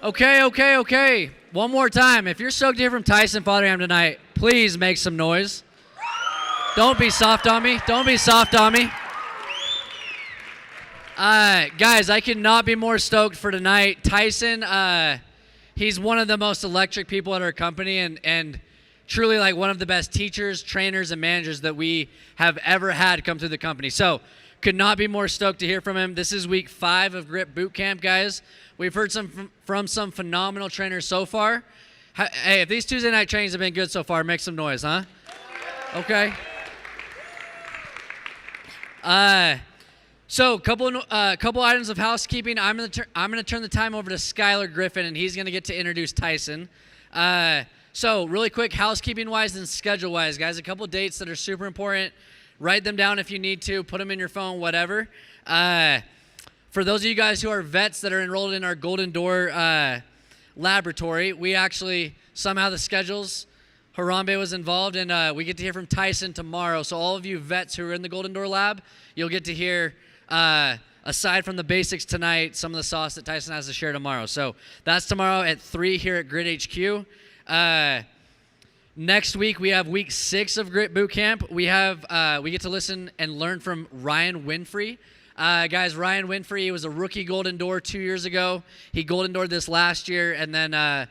Okay. One more time. If you're stoked to hear from Tyson Fotheringham tonight, please make some noise. Don't be soft on me. Guys, I cannot be more stoked for tonight. Tyson, he's one of the most electric people at our company and truly like one of the best teachers, trainers, and managers that we have ever had come through the company. So could not be more stoked to hear from him. This is week 5 of Grit Boot Camp, guys. We've heard from some phenomenal trainers so far. Hey, if these Tuesday night trainings have been good so far, make some noise, huh? Okay. So couple items of housekeeping. I'm gonna turn the time over to Skylar Griffin, and he's gonna get to introduce Tyson. So really quick, housekeeping wise and schedule wise, guys, a couple dates that are super important. Write them down if you need to. Put them in your phone, whatever. For those of you guys who are vets that are enrolled in our Golden Door laboratory, we actually somehow the schedules. Harambe was involved, and we get to hear from Tyson tomorrow. So all of you vets who are in the Golden Door lab, you'll get to hear, aside from the basics tonight, some of the sauce that Tyson has to share tomorrow. So that's tomorrow at 3 here at Grit HQ. Next week, we have week 6 of Grit Boot Camp. We get to listen and learn from Ryan Winfrey. Guys, Ryan Winfrey was a rookie Golden Door 2 years ago. He Golden Doored this last year, and then I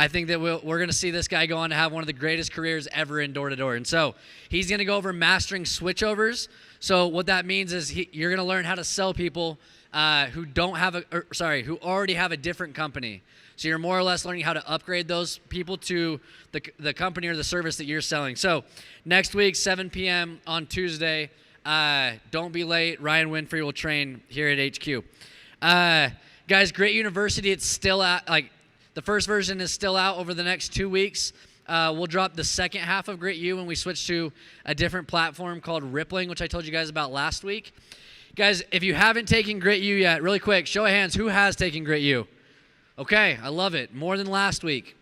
think that we're going to see this guy go on to have one of the greatest careers ever in door-to-door. And so he's going to go over mastering switchovers. So what that means is you're going to learn how to sell people who already have a different company. So you're more or less learning how to upgrade those people to the company or the service that you're selling. So next week, 7 p.m. on Tuesday, don't be late. Ryan Winfrey will train here at HQ. Guys, Grit University, it's still out. The first version is still out over the next 2 weeks. We'll drop the second half of Grit U when we switch to a different platform called Rippling, which I told you guys about last week. Guys, if you haven't taken Grit U yet, really quick, show of hands, who has taken Grit U? Okay, I love it. More than last week.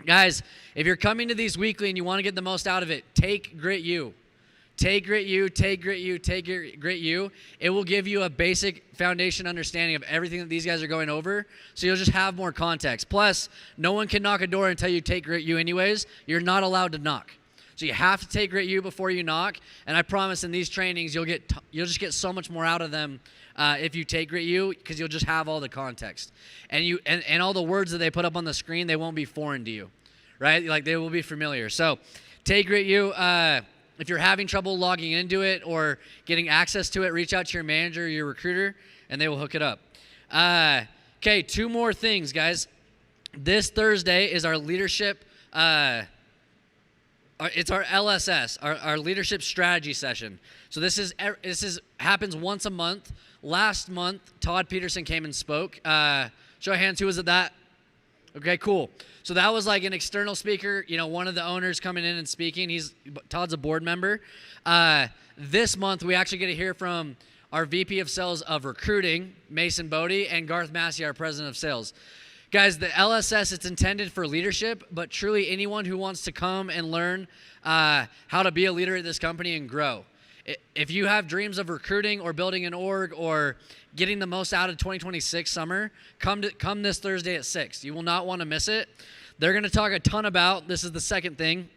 Guys, if you're coming to these weekly and you want to get the most out of it, take Grit U. Take Grit U. It will give you a basic foundation understanding of everything that these guys are going over, so you'll just have more context. Plus, no one can knock a door until you take Grit U anyways. You're not allowed to knock. So you have to take Grit U before you knock, and I promise in these trainings you'll just get so much more out of them if you take Grit U, because you'll just have all the context. And all the words that they put up on the screen, they won't be foreign to you, right? Like, they will be familiar. So take Grit U. If you're having trouble logging into it or getting access to it, reach out to your manager or your recruiter, and they will hook it up. Okay, 2 more things, guys. This Thursday is our leadership, it's our LSS, our leadership strategy session. So this happens once a month. Last month, Todd Peterson came and spoke. Show of hands, who was at that? Okay, cool. So that was like an external speaker, one of the owners coming in and speaking. Todd's a board member. This month, we actually get to hear from our VP of Sales of Recruiting, Mason Bodie, and Garth Massey, our President of Sales. Guys, the LSS, it's intended for leadership, but truly anyone who wants to come and learn how to be a leader at this company and grow. If you have dreams of recruiting or building an org or getting the most out of 2026 summer, come this Thursday at 6. You will not want to miss it. They're going to talk a ton about, this is the second thing,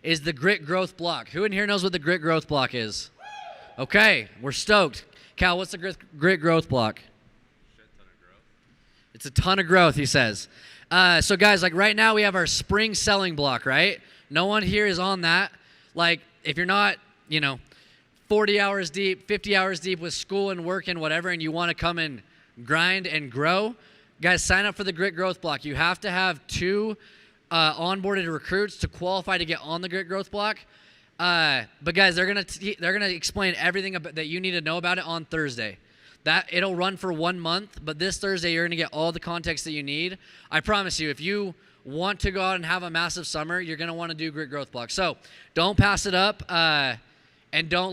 is the Grit Growth Block. Who in here knows what the Grit Growth Block is? Okay, we're stoked. Cal, what's the Grit Growth Block? It's a ton of growth, he says. So guys, like right now we have our spring selling block, right? No one here is on that. Like if you're not, 40 hours deep, 50 hours deep with school and work and whatever, and you want to come and grind and grow, guys, sign up for the Grit Growth Block. You have to have 2 onboarded recruits to qualify to get on the Grit Growth Block. But guys, they're gonna explain everything that you need to know about it on Thursday. It'll run for 1 month, but this Thursday you're gonna get all the context that you need. I promise you, if you want to go out and have a massive summer, you're gonna want to do Grit Growth Block. So don't pass it up, and don't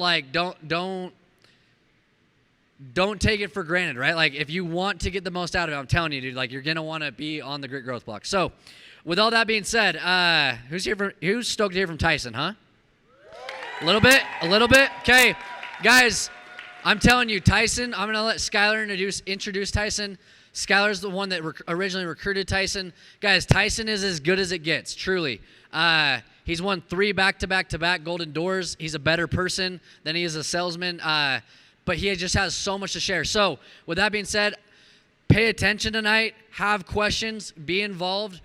take it for granted, right? Like if you want to get the most out of it, I'm telling you, dude, like you're gonna want to be on the Grit Growth Block. So, with all that being said, who's stoked to hear from Tyson, huh? A little bit. Okay, guys, I'm telling you, Tyson. I'm gonna let Skylar introduce Tyson. Skylar's the one that originally recruited Tyson. Guys, Tyson is as good as it gets, truly. He's won 3 back-to-back-to-back Golden Doors. He's a better person than he is a salesman, but he just has so much to share. So with that being said, pay attention tonight, have questions, be involved,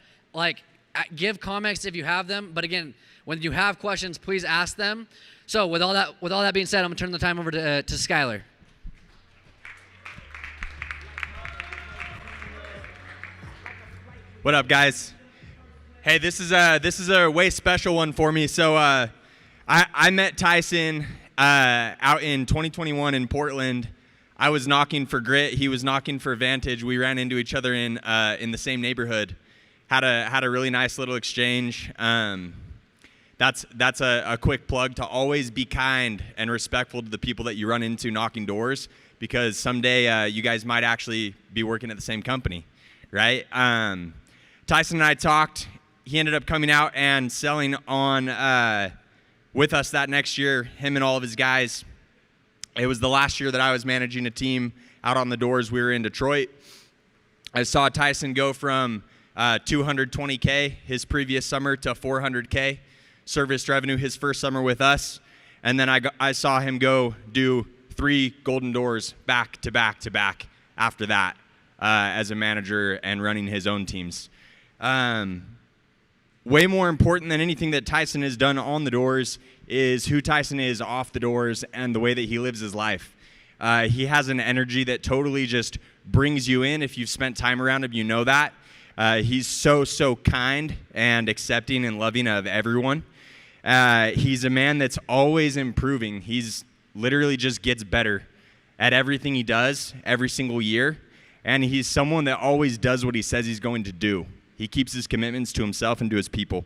give comments if you have them. But again, when you have questions, please ask them. So with all that being said, I'm gonna turn the time over to Skylar. What up, guys? Hey, this is a way special one for me. So I met Tyson out in 2021 in Portland. I was knocking for Grit. He was knocking for Vantage. We ran into each other in the same neighborhood. Had a really nice little exchange. That's a quick plug to always be kind and respectful to the people that you run into knocking doors, because someday you guys might actually be working at the same company, right? Tyson and I talked. He ended up coming out and selling on with us that next year, him and all of his guys. It was the last year that I was managing a team out on the doors. We were in Detroit. I saw Tyson go from $220K his previous summer to $400K service revenue his first summer with us. And then I saw him go do 3 Golden Doors back to back to back after that as a manager and running his own teams. Way more important than anything that Tyson has done on the doors is who Tyson is off the doors and the way that he lives his life. He has an energy that totally just brings you in. If you've spent time around him, you know that. He's so kind and accepting and loving of everyone. He's a man that's always improving. He's literally just gets better at everything he does every single year. And he's someone that always does what he says he's going to do. He keeps his commitments to himself and to his people.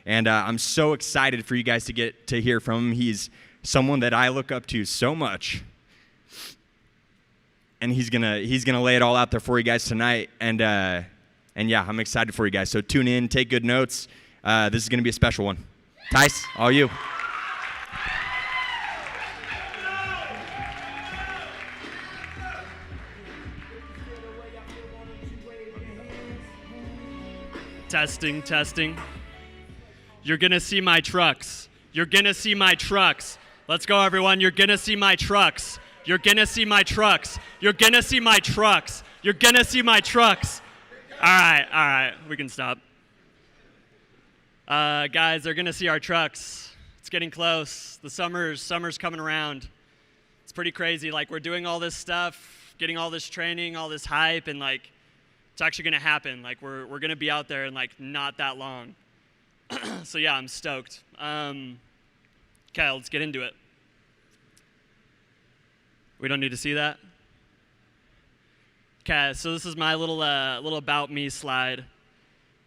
And I'm so excited for you guys to get to hear from him. He's someone that I look up to so much. And he's gonna lay it all out there for you guys tonight. And yeah, I'm excited for you guys. So tune in, take good notes. This is gonna be a special one. Tice, all you. Testing, testing. You're gonna see my trucks. You're gonna see my trucks. Let's go, everyone. You're gonna see my trucks. You're gonna see my trucks. You're gonna see my trucks. You're gonna see my trucks. All right, we can stop. Guys, they're gonna see our trucks. It's getting close. The summer's coming around. It's pretty crazy. We're doing all this stuff, getting all this training, all this hype, and it's actually gonna happen. We're gonna be out there in not that long. So yeah, I'm stoked. Okay, let's get into it. We don't need to see that? Okay, so this is my little about me slide.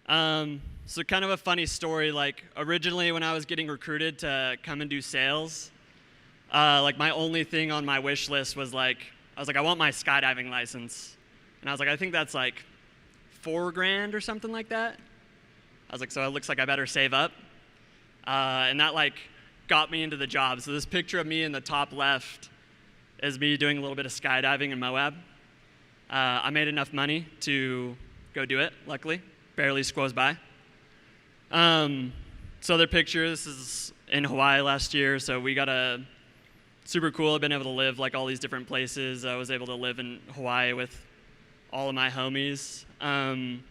So kind of a funny story. Originally when I was getting recruited to come and do sales, my only thing on my wish list was I want my skydiving license. And I was I think that's $4,000 or something like that. I was so it looks like I better save up. And that got me into the job. So this picture of me in the top left is me doing a little bit of skydiving in Moab. I made enough money to go do it, luckily. Barely squoze by. So other picture, this is in Hawaii last year. So we got super cool. I've been able to live all these different places. I was able to live in Hawaii with all of my homies. And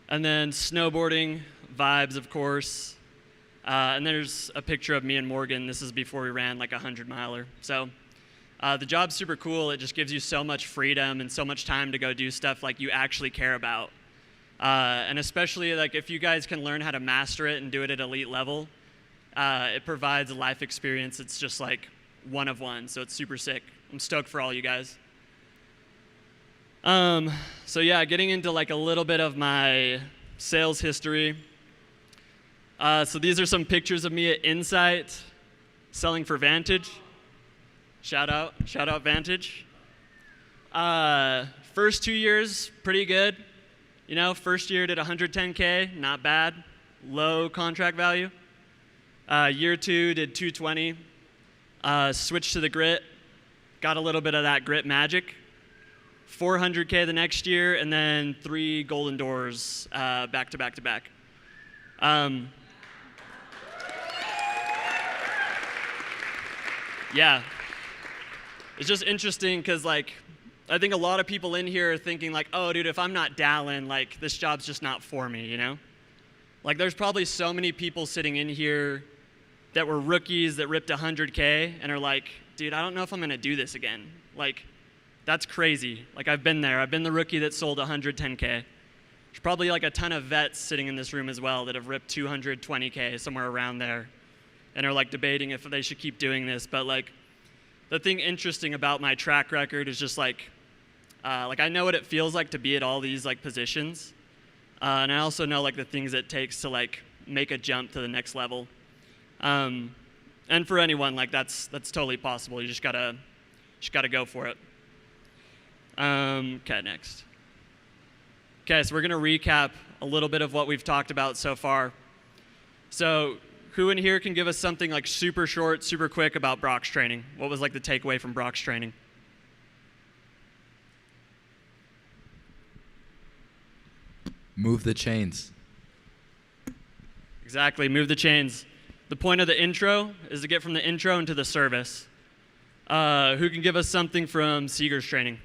then snowboarding, vibes, of course. And there's a picture of me and Morgan. This is before we ran a 100-miler. So the job's super cool. It just gives you so much freedom and so much time to go do stuff you actually care about. And especially if you guys can learn how to master it and do it at elite level, it provides a life experience. It's just one of one. So it's super sick. I'm stoked for all you guys. So yeah, getting into a little bit of my sales history. So these are some pictures of me at Insight selling for Vantage. Shout out Vantage. First 2 years, pretty good. First year did 110K, not bad. Low contract value. Year 2 did 220. Switched to the grit. Got a little bit of that grit magic. 400K the next year, and then 3 golden doors back to back to back. Yeah. It's just interesting because, like, I think a lot of people in here are thinking, like, oh, dude, if I'm not Dallin, like, this job's just not for me, you know? Like, there's probably so many people sitting in here that were rookies that ripped 100K and are like, dude, I don't know if I'm going to do this again. Like, that's crazy. Like, I've been there. I've been the rookie that sold 110K. There's probably, like, a ton of vets sitting in this room as well that have ripped 220K, somewhere around there, and are, like, debating if they should keep doing this. But, like, the thing interesting about my track record is just, like I know what it feels like to be at all these, like, positions. And I also know, like, the things it takes to, like, make a jump to the next level. And for anyone, like, that's totally possible. You just gotta go for it. Okay, next. Okay, so we're gonna recap a little bit of what we've talked about so far. So who in here can give us something, like, super short, super quick about Brock's training? What was, like, the takeaway from Brock's training? Move the chains. Exactly, move the chains. The point of the intro is to get from the intro into the service. Who can give us something from Seeger's training?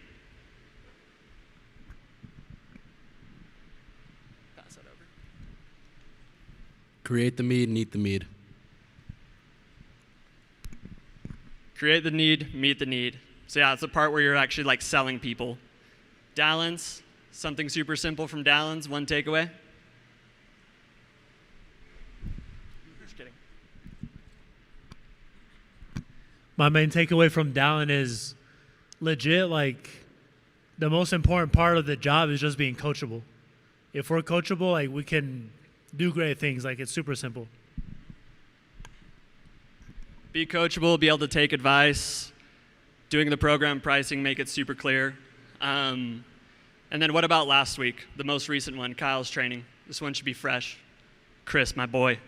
Pass that over. Create the need and eat the mead. Create the need, meet the need. So yeah, it's the part where you're actually, like, selling people. Dallin's, something super simple from Dallin's, one takeaway. Just kidding. My main takeaway from Dallin is legit, like, the most important part of the job is just being coachable. If we're coachable, like, we can do great things. Like, it's super simple. Be coachable, be able to take advice, doing the program pricing, make it super clear. And then what about last week, the most recent one, Kyle's training? This one should be fresh. Chris, my boy.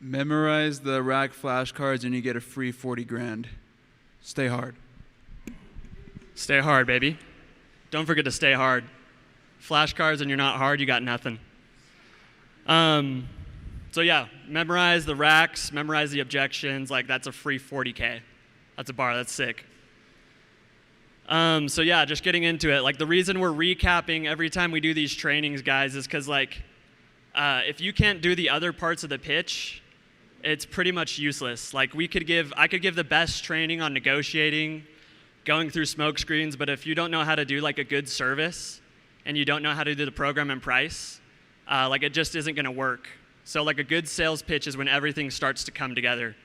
Memorize the rack flashcards and you get a free 40 grand. Stay hard. Stay hard, baby. Don't forget to stay hard. Flashcards and you're not hard, you got nothing. So yeah, memorize the racks, memorize the objections. Like, that's a free 40K. That's a bar, that's sick. So yeah, just getting into it. Like, the reason we're recapping every time we do these trainings, guys, is because, like, if you can't do the other parts of the pitch, it's pretty much useless. Like, I could give the best training on negotiating, going through smokescreens, but if you don't know how to do, like, a good service, and you don't know how to do the program and price, like, it just isn't gonna work. So, like, a good sales pitch is when everything starts to come together.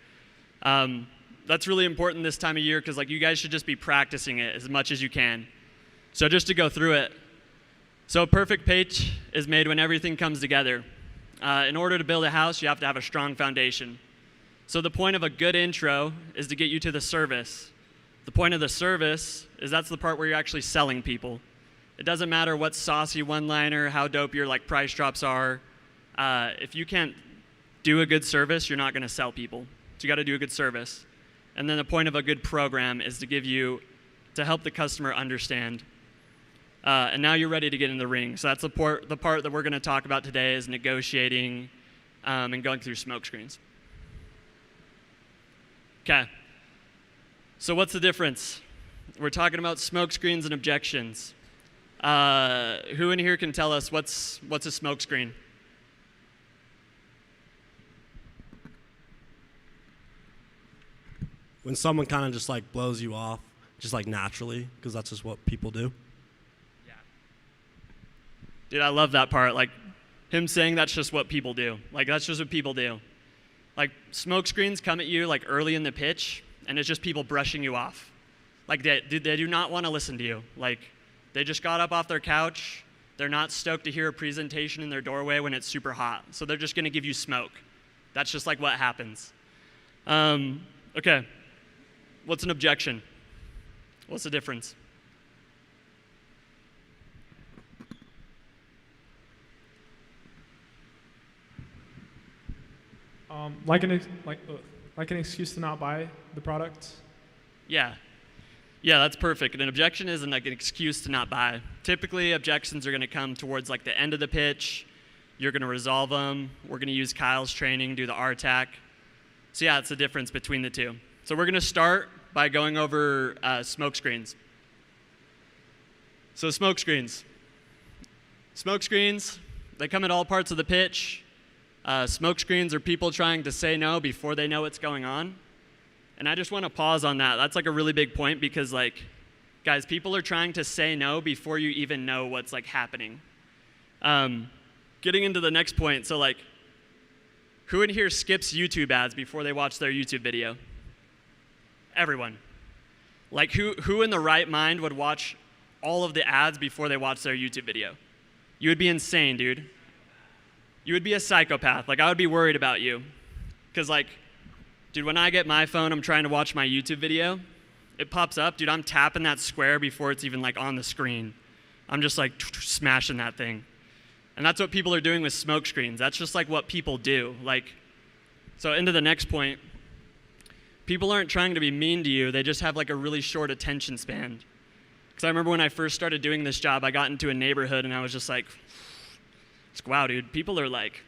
That's really important this time of year because, like, you guys should just be practicing it as much as you can. So just to go through it. So a perfect pitch is made when everything comes together. In order to build a house, you have to have a strong foundation. So the point of a good intro is to get you to the service. The point of the service is that's the part where you're actually selling people. It doesn't matter what saucy one-liner, how dope your, like, price drops are. If you can't do a good service, you're not going to sell people. So you got to do a good service. And then the point of a good program is to help the customer understand. And now you're ready to get in the ring. So that's the part that we're going to talk about today is negotiating and going through smokescreens. Okay. So what's the difference? We're talking about smokescreens and objections. Who in here can tell us what's a smokescreen? When someone kind of just, like, blows you off, just, like, naturally, because that's just what people do. Yeah. Dude, I love that part. Like, him saying that's just what people do. Like, that's just what people do. Like, smokescreens come at you, like, early in the pitch, and it's just people brushing you off. Like, they do not want to listen to you. Like, they just got up off their couch. They're not stoked to hear a presentation in their doorway when it's super hot. So they're just going to give you smoke. That's just, like, what happens. Okay. What's an objection? What's the difference? Like an excuse to not buy the product. Yeah. Yeah, that's perfect. And an objection isn't like an excuse to not buy. Typically, objections are going to come towards like the end of the pitch. You're going to resolve them. We're going to use Kyle's training, do the RTAC. So yeah, it's the difference between the two. So we're going to start by going over smokescreens. So smokescreens. Smokescreens, they come at all parts of the pitch. Smokescreens are people trying to say no before they know what's going on. And I just want to pause on that. That's like a really big point because like, guys, people are trying to say no before you even know what's like happening. Getting into the next point, so like, who in here skips YouTube ads before they watch their YouTube video? Everyone. Like who in the right mind would watch all of the ads before they watch their YouTube video? You would be insane, dude. You would be a psychopath. Like I would be worried about you. Because like, dude, when I get my phone, I'm trying to watch my YouTube video. It pops up, dude, I'm tapping that square before it's even like on the screen. I'm just like smashing that thing. And that's what people are doing with smoke screens. That's just like what people do. Like, so into the next point, people aren't trying to be mean to you. They just have like a really short attention span. Because I remember when I first started doing this job, I got into a neighborhood and I was just like, wow, dude, people are like,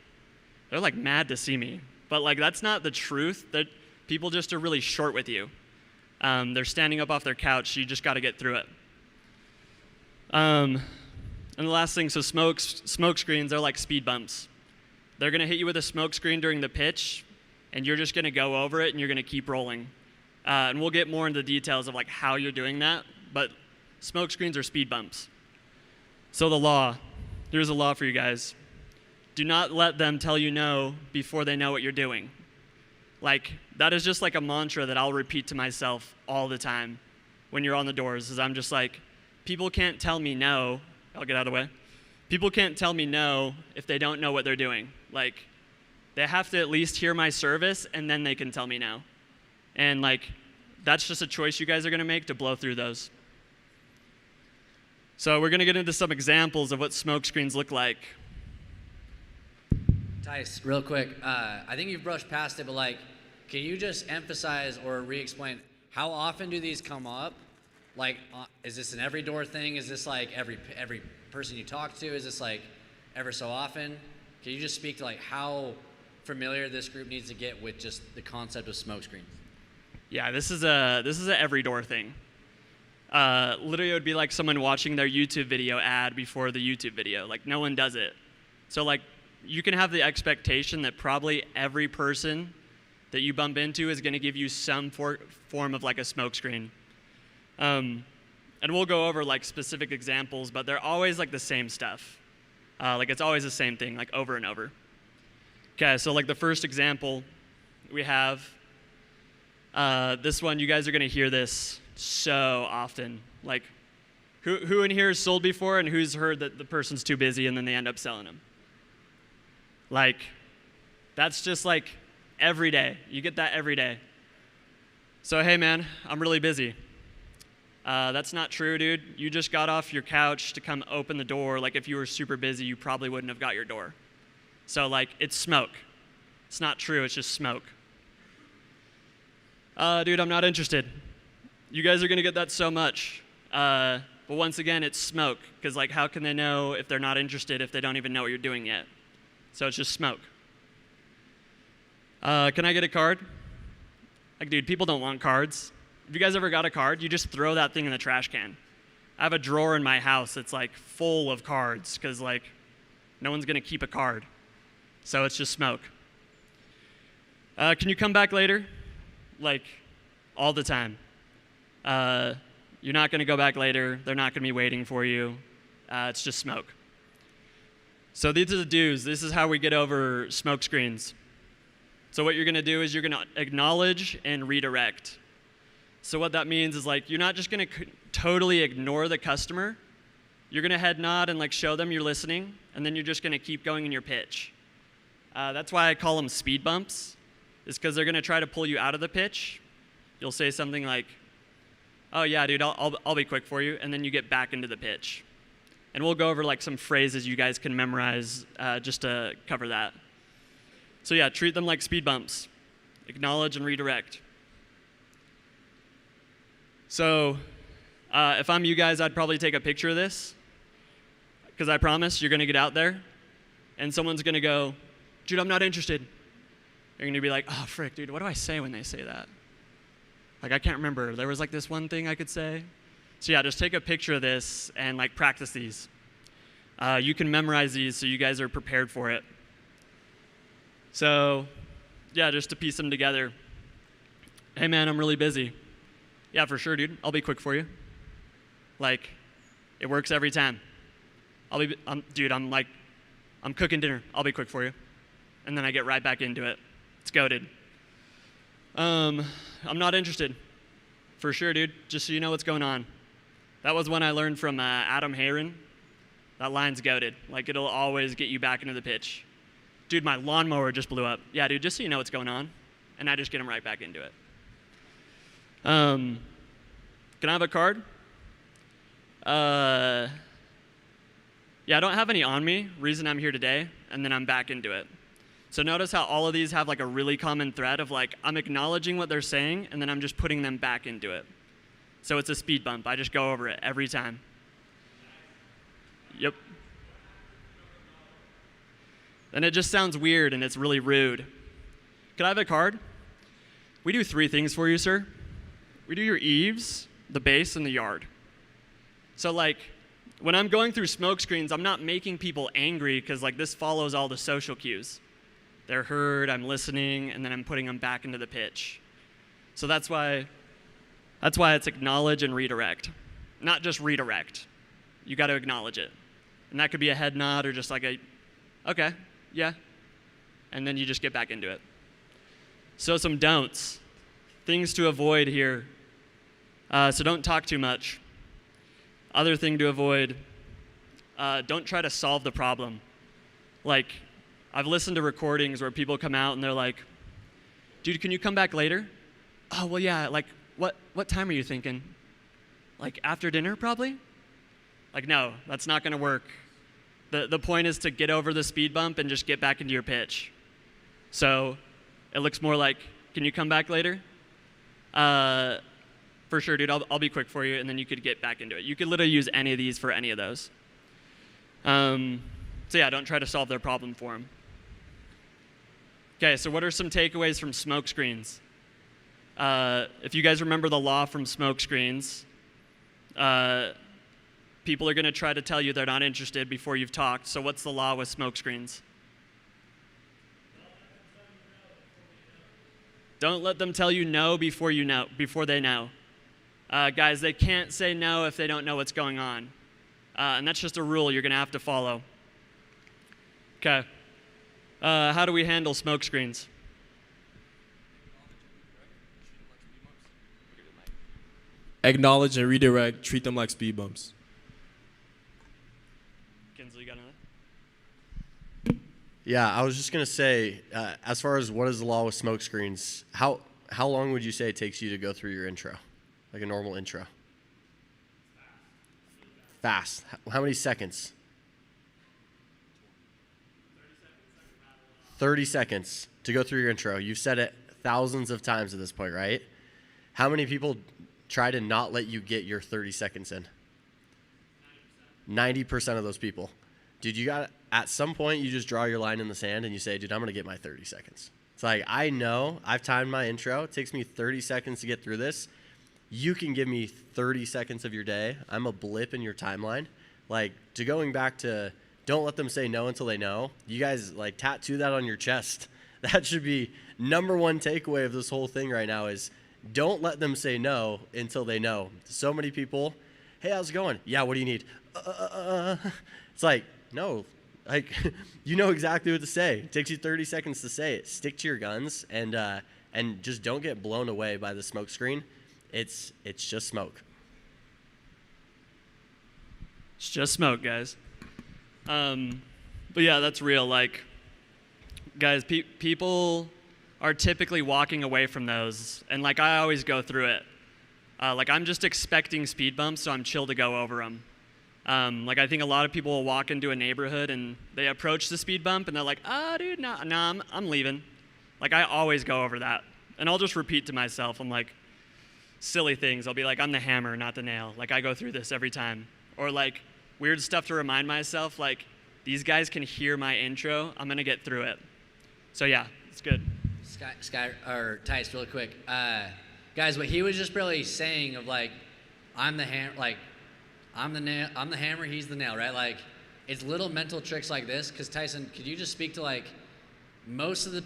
they're like mad to see me. But like, that's not the truth. That people just are really short with you. They're standing up off their couch. You just got to get through it. And the last thing, so smoke screens, they're like speed bumps. They're going to hit you with a smoke screen during the pitch, and you're just going to go over it, and you're going to keep rolling. And we'll get more into the details of like how you're doing that, but smoke screens are speed bumps. So the law, here's a law for you guys. Do not let them tell you no before they know what you're doing. Like, that is just like a mantra that I'll repeat to myself all the time when you're on the doors, is I'm just like, people can't tell me no. I'll get out of the way. People can't tell me no if they don't know what they're doing. Like, they have to at least hear my service, and then they can tell me no. And like, that's just a choice you guys are gonna make to blow through those. So we're gonna get into some examples of what smoke screens look like. Tice, real quick, I think you've brushed past it, but like, can you just emphasize or re-explain how often do these come up? Like, is this an every door thing? Is this like every person you talk to? Is this like ever so often? Can you just speak to like how familiar this group needs to get with just the concept of smoke screens? Yeah, this is a every door thing. Literally, it would be like someone watching their YouTube video ad before the YouTube video. Like, no one does it. So like, you can have the expectation that probably every person that you bump into is going to give you some form of like a smoke screen. And we'll go over like specific examples, but they're always like the same stuff. Like it's always the same thing, like over and over. Okay, so like the first example we have, this one, you guys are gonna hear this so often. Like, who in here has sold before and who's heard that the person's too busy and then they end up selling them? Like, that's just like every day. You get that every day. So, hey man, I'm really busy. That's not true, dude. You just got off your couch to come open the door. Like, if you were super busy, you probably wouldn't have got your door. So, like, it's smoke. It's not true, it's just smoke. Dude, I'm not interested. You guys are gonna get that so much. But once again, it's smoke. Because, like, how can they know if they're not interested if they don't even know what you're doing yet? So it's just smoke. Can I get a card? Like, dude, people don't want cards. Have you guys ever got a card? You just throw that thing in the trash can. I have a drawer in my house that's like full of cards because like no one's gonna keep a card. So it's just smoke. Can you come back later? Like all the time. You're not gonna go back later. They're not gonna be waiting for you. It's just smoke. So these are the do's. This is how we get over smoke screens. So what you're gonna do is you're gonna acknowledge and redirect. So what that means is like you're not just gonna totally ignore the customer. You're gonna head nod and like show them you're listening, and then you're just gonna keep going in your pitch. That's why I call them speed bumps, is because they're gonna try to pull you out of the pitch. You'll say something like, "Oh yeah, dude, I'll be quick for you," and then you get back into the pitch. And we'll go over like some phrases you guys can memorize just to cover that. So yeah, treat them like speed bumps. Acknowledge and redirect. So If I'm you guys, I'd probably take a picture of this, because I promise you're going to get out there, and someone's going to go, dude, I'm not interested. You're going to be like, oh, frick, dude, what do I say when they say that? Like, I can't remember. There was like this one thing I could say. So yeah, just take a picture of this and like practice these. You can memorize these so you guys are prepared for it. So yeah, just to piece them together. Hey man, I'm really busy. Yeah, for sure, dude. I'll be quick for you. Like, it works every time. I'm cooking dinner. I'll be quick for you. And then I get right back into it. It's goated. I'm not interested. For sure, dude. Just so you know what's going on. That was one I learned from Adam Hayron. That line's goated. Like, it'll always get you back into the pitch. Dude, my lawnmower just blew up. Yeah, dude, just so you know what's going on. And I just get him right back into it. Can I have a card? Yeah, I don't have any on me. Reason I'm here today. And then I'm back into it. So notice how all of these have like a really common thread of like, I'm acknowledging what they're saying, and then I'm just putting them back into it. So it's a speed bump. I just go over it every time. Yep. Then it just sounds weird and it's really rude. Could I have a card? We do 3 things for you, sir. We do your eaves, the base, and the yard. So like, when I'm going through Smokescreens, I'm not making people angry because like this follows all the social cues. They're heard, I'm listening, and then I'm putting them back into the pitch. So that's why it's acknowledge and redirect. Not just redirect. You got to acknowledge it. And that could be a head nod or just like a, okay, yeah. And then you just get back into it. So some don'ts. Things to avoid here. So don't talk too much. Other thing to avoid, don't try to solve the problem. Like, I've listened to recordings where people come out and they're like, dude, can you come back later? Oh, well, yeah, like, what time are you thinking? Like, after dinner, probably? Like, no, that's not going to work. The point is to get over the speed bump and just get back into your pitch. So it looks more like, can you come back later? For sure, dude, I'll be quick for you, and then you could get back into it. You could literally use any of these for any of those. So yeah, don't try to solve their problem for them. Okay, so what are some takeaways from Smokescreens? If you guys remember the law from Smokescreens, people are going to try to tell you they're not interested before you've talked. So what's the law with Smokescreens? Don't let them tell you no before they know. Guys, they can't say no if they don't know what's going on. And that's just a rule you're going to have to follow. Okay. How do we handle Smokescreens? Acknowledge and redirect, treat them like speed bumps. Kinsley, you got another? Yeah, I was just going to say, as far as what is the law with Smokescreens, how long would you say it takes you to go through your intro? Like a normal intro? Fast. How many seconds? 30 seconds to go through your intro. You've said it thousands of times at this point, right? How many people try to not let you get your 30 seconds in? 90% of those people. Dude, at some point, you just draw your line in the sand and you say, dude, I'm going to get my 30 seconds. It's like, I know I've timed my intro. It takes me 30 seconds to get through this. You can give me 30 seconds of your day. I'm a blip in your timeline. Like, going back to don't let them say no until they know. You guys, like, tattoo that on your chest. That should be number one takeaway of this whole thing right now is don't let them say no until they know. So many people, hey, how's it going? Yeah, what do you need? It's like, no. Like, you know exactly what to say. It takes you 30 seconds to say it. Stick to your guns and just don't get blown away by the smoke screen. It's just smoke. It's just smoke, guys. But yeah, that's real. Like, guys, people are typically walking away from those, and like I always go through it. Like I'm just expecting speed bumps, so I'm chill to go over them. Like I think a lot of people will walk into a neighborhood and they approach the speed bump and they're like, dude, no, I'm leaving. Like I always go over that, and I'll just repeat to myself. I'm like, silly things. I'll be like, I'm the hammer, not the nail. Like, I go through this every time. Or like weird stuff to remind myself, like, these guys can hear my intro. I'm going to get through it. So yeah, it's good. Sky or Tice, really quick. Guys, what he was just really saying of like, I'm the hammer, he's the nail, right? Like, it's little mental tricks like this. Because Tyson, could you just speak to like most of the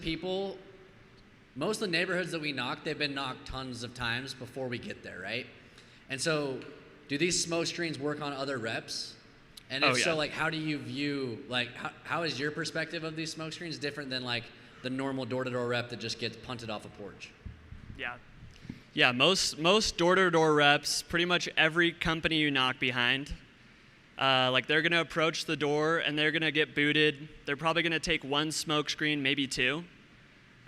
neighborhoods that we knock, they've been knocked tons of times before we get there, right? And so, do these smoke screens work on other reps? And if so, like, how do you view, like, how is your perspective of these smoke screens different than like the normal door-to-door rep that just gets punted off a porch? Yeah, most door-to-door reps, pretty much every company you knock behind, like they're gonna approach the door and they're gonna get booted. They're probably gonna take one smoke screen, maybe two.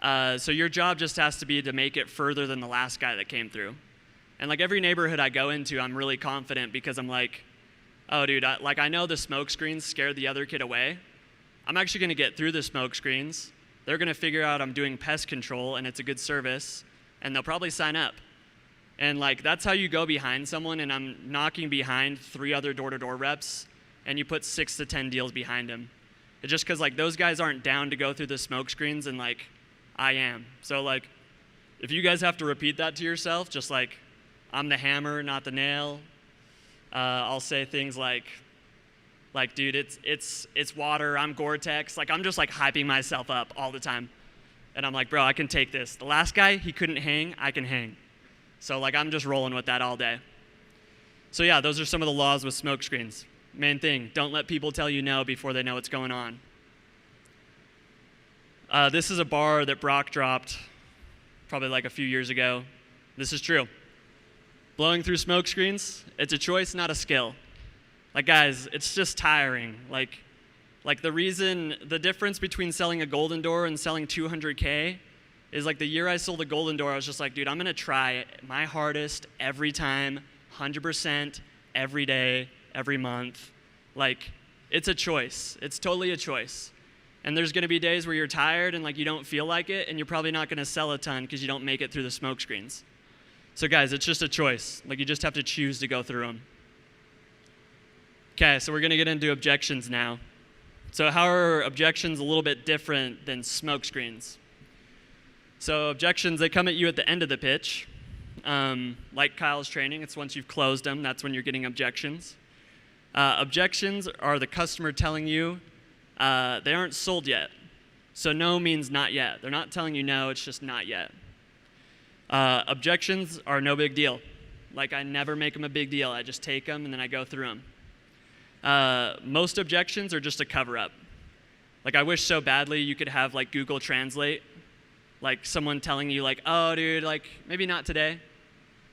So your job just has to be to make it further than the last guy that came through. And like every neighborhood I go into, I'm really confident because I'm like, oh dude, I know the smoke screens scared the other kid away. I'm actually gonna get through the smoke screens. They're gonna figure out I'm doing pest control and it's a good service, and they'll probably sign up. And like, that's how you go behind someone, and I'm knocking behind 3 other door-to-door reps, and you put 6 to 10 deals behind them. It's just because like those guys aren't down to go through the smoke screens, and like, I am. So like, if you guys have to repeat that to yourself, just like, I'm the hammer, not the nail. I'll say things like, dude, it's water, I'm Gore-Tex. Like, I'm just like hyping myself up all the time. And I'm like, bro, I can take this. The last guy, he couldn't hang, I can hang. So like, I'm just rolling with that all day. So yeah, those are some of the laws with smoke screens. Main thing, don't let people tell you no before they know what's going on. This is a bar that Brock dropped probably like a few years ago. This is true. Blowing through smoke screens, it's a choice, not a skill. Like guys, it's just tiring. Like the difference between selling a golden door and selling 200K is like the year I sold a golden door, I was just like, dude, I'm gonna try my hardest every time, 100%, every day, every month. Like, it's a choice. It's totally a choice. And there's gonna be days where you're tired and like you don't feel like it, and you're probably not gonna sell a ton because you don't make it through the smoke screens. So guys, it's just a choice. Like, you just have to choose to go through them. Okay, so we're gonna get into objections now. So how are objections a little bit different than smoke screens? So objections, they come at you at the end of the pitch. Like Kyle's training, it's once you've closed them, that's when you're getting objections. Objections are the customer telling you they aren't sold yet. So no means not yet. They're not telling you no, it's just not yet. Objections are no big deal. Like, I never make them a big deal. I just take them and then I go through them. Most objections are just a cover-up. Like, I wish so badly you could have like Google Translate, like someone telling you like, oh dude, like maybe not today.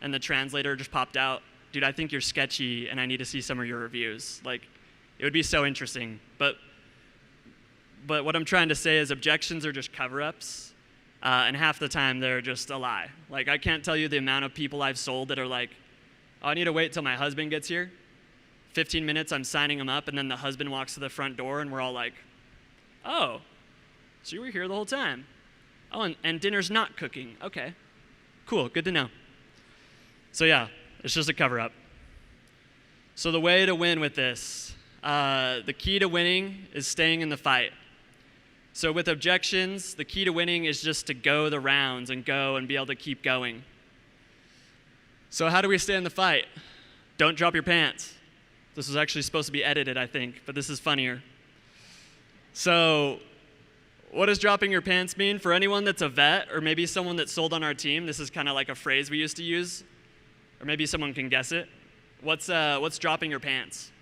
And the translator just popped out, dude, I think you're sketchy and I need to see some of your reviews. Like, it would be so interesting. But what I'm trying to say is objections are just cover-ups. And half the time they're just a lie. Like, I can't tell you the amount of people I've sold that are like, oh, I need to wait till my husband gets here. 15 minutes, I'm signing him up, and then the husband walks to the front door, and we're all like, oh, so you were here the whole time. Oh, and dinner's not cooking. Okay, cool, good to know. So yeah, it's just a cover-up. So the way to win with this, the key to winning is staying in the fight. So with objections, the key to winning is just to go the rounds and go and be able to keep going. So how do we stay in the fight? Don't drop your pants. This was actually supposed to be edited, I think, but this is funnier. So what does dropping your pants mean? For anyone that's a vet or maybe someone that's sold on our team, this is kind of like a phrase we used to use, or maybe someone can guess it. What's dropping your pants?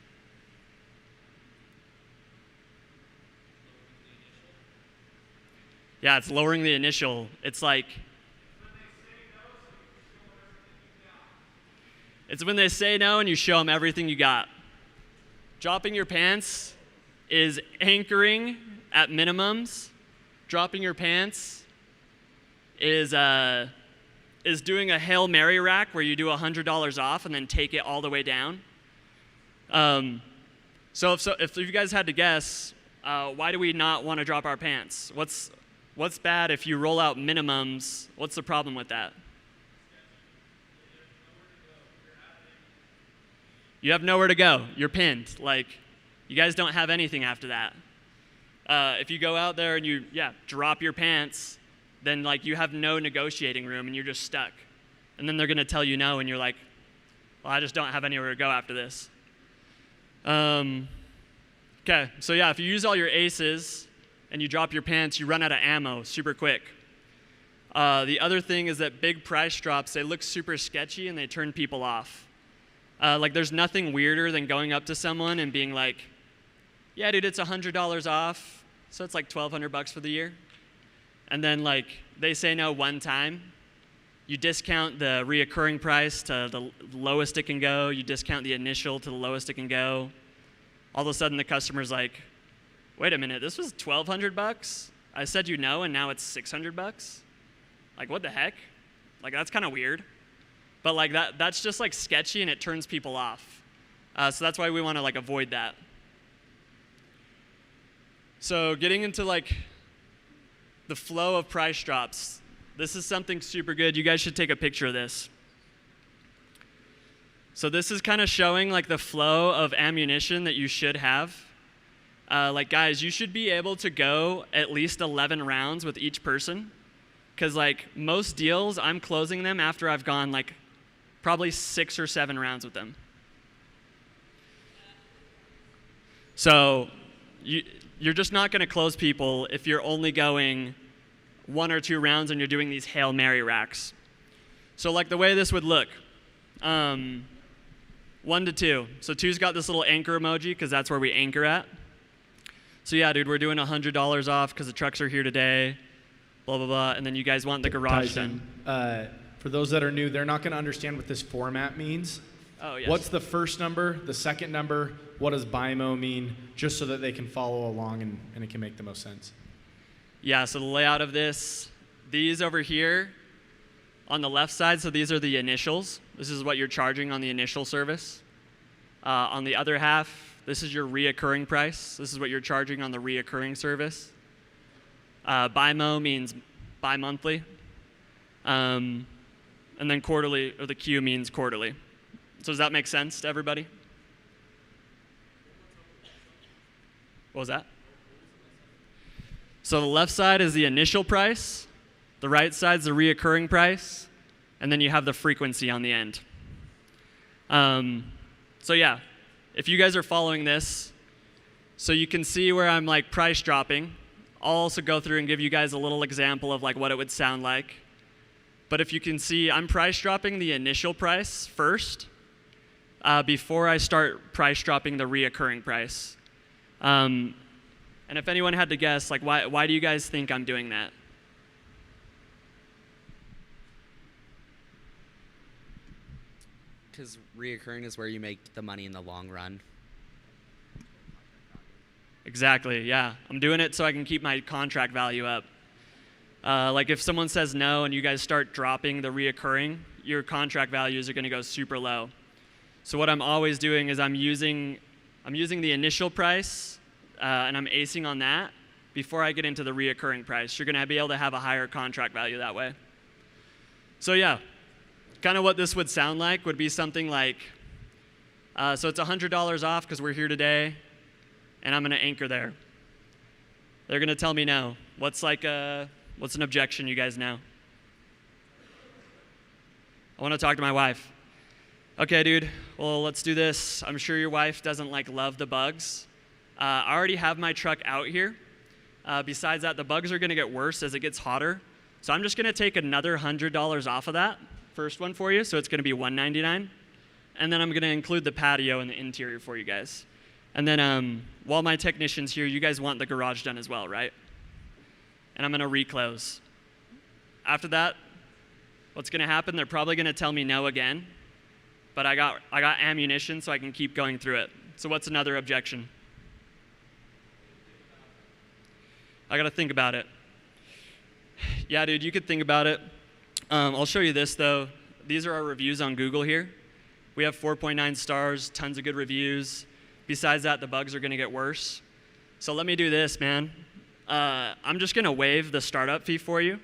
Yeah, it's lowering the initial. It's like, it's when they say no and you show them everything you got. Dropping your pants is anchoring at minimums. Dropping your pants is doing a Hail Mary rack where you do $100 off and then take it all the way down. So if you guys had to guess, why do we not want to drop our pants? What's bad if you roll out minimums? What's the problem with that? You have nowhere to go. You're pinned. Like, you guys don't have anything after that. If you go out there and you, drop your pants, then like you have no negotiating room and you're just stuck. And then they're gonna tell you no, and you're like, well, I just don't have anywhere to go after this. Okay, so if you use all your aces and you drop your pants, you run out of ammo super quick. The other thing is that big price drops, they look super sketchy and they turn people off. Like there's nothing weirder than going up to someone and being like, yeah, dude, it's $100 off, so it's like $1,200 for the year. And then like they say no one time. You discount the reoccurring price to the lowest it can go. You discount the initial to the lowest it can go. All of a sudden the customer's like, wait a minute, this was $1,200? I said you no, and now it's $600? Like, what the heck? Like, that's kind of weird. But like that's just like sketchy and it turns people off. So that's why we want to like avoid that. So getting into like the flow of price drops, this is something super good. You guys should take a picture of this. So this is kind of showing like the flow of ammunition that you should have. Like guys, you should be able to go at least 11 rounds with each person. Because like most deals, I'm closing them after I've gone like probably 6 or 7 rounds with them. So you're just not going to close people if you're only going 1 or 2 rounds and you're doing these Hail Mary racks. So like the way this would look, 1 to 2. So 2's got this little anchor emoji because that's where we anchor at. So yeah, dude, we're doing $100 off because the trucks are here today, blah, blah, blah. And then you guys want the garage Tyson, done. For those that are new, they're not going to understand what this format means. Oh, yes. What's the first number, the second number? What does BIMO mean? Just so that they can follow along and it can make the most sense. Yeah, so the layout of this, these over here on the left side, so these are the initials. This is what you're charging on the initial service. On the other half, this is your reoccurring price. This is what you're charging on the reoccurring service. BIMO means bi-monthly. And then quarterly, or the Q means quarterly. So does that make sense to everybody? What was that? So the left side is the initial price, the right side's the reoccurring price, and then you have the frequency on the end. So yeah, if you guys are following this, so you can see where I'm like price dropping. I'll also go through and give you guys a little example of like what it would sound like. But if you can see, I'm price dropping the initial price first before I start price dropping the reoccurring price. And if anyone had to guess, like why do you guys think I'm doing that? Because reoccurring is where you make the money in the long run. Exactly, yeah. I'm doing it so I can keep my contract value up. Like if someone says no and you guys start dropping the reoccurring, your contract values are going to go super low. So what I'm always doing is I'm using the initial price and I'm acing on that before I get into the reoccurring price. You're going to be able to have a higher contract value that way. So yeah, kind of what this would sound like would be something like, so it's $100 off because we're here today, and I'm going to anchor there. They're going to tell me no. What's an objection you guys know? I want to talk to my wife. Okay, dude, well, let's do this. I'm sure your wife doesn't love the bugs. I already have my truck out here. Besides that, the bugs are going to get worse as it gets hotter. So I'm just going to take another $100 off of that first one for you. So it's going to be $199. And then I'm going to include the patio and the interior for you guys. And then while my technician's here, you guys want the garage done as well, right? And I'm going to reclose. After that, what's going to happen? They're probably going to tell me no again. But I got ammunition so I can keep going through it. So what's another objection? I got to think about it. Yeah, dude, you could think about it. I'll show you this, though. These are our reviews on Google here. We have 4.9 stars, tons of good reviews. Besides that, the bugs are going to get worse. So let me do this, man. I'm just going to waive the startup fee for you.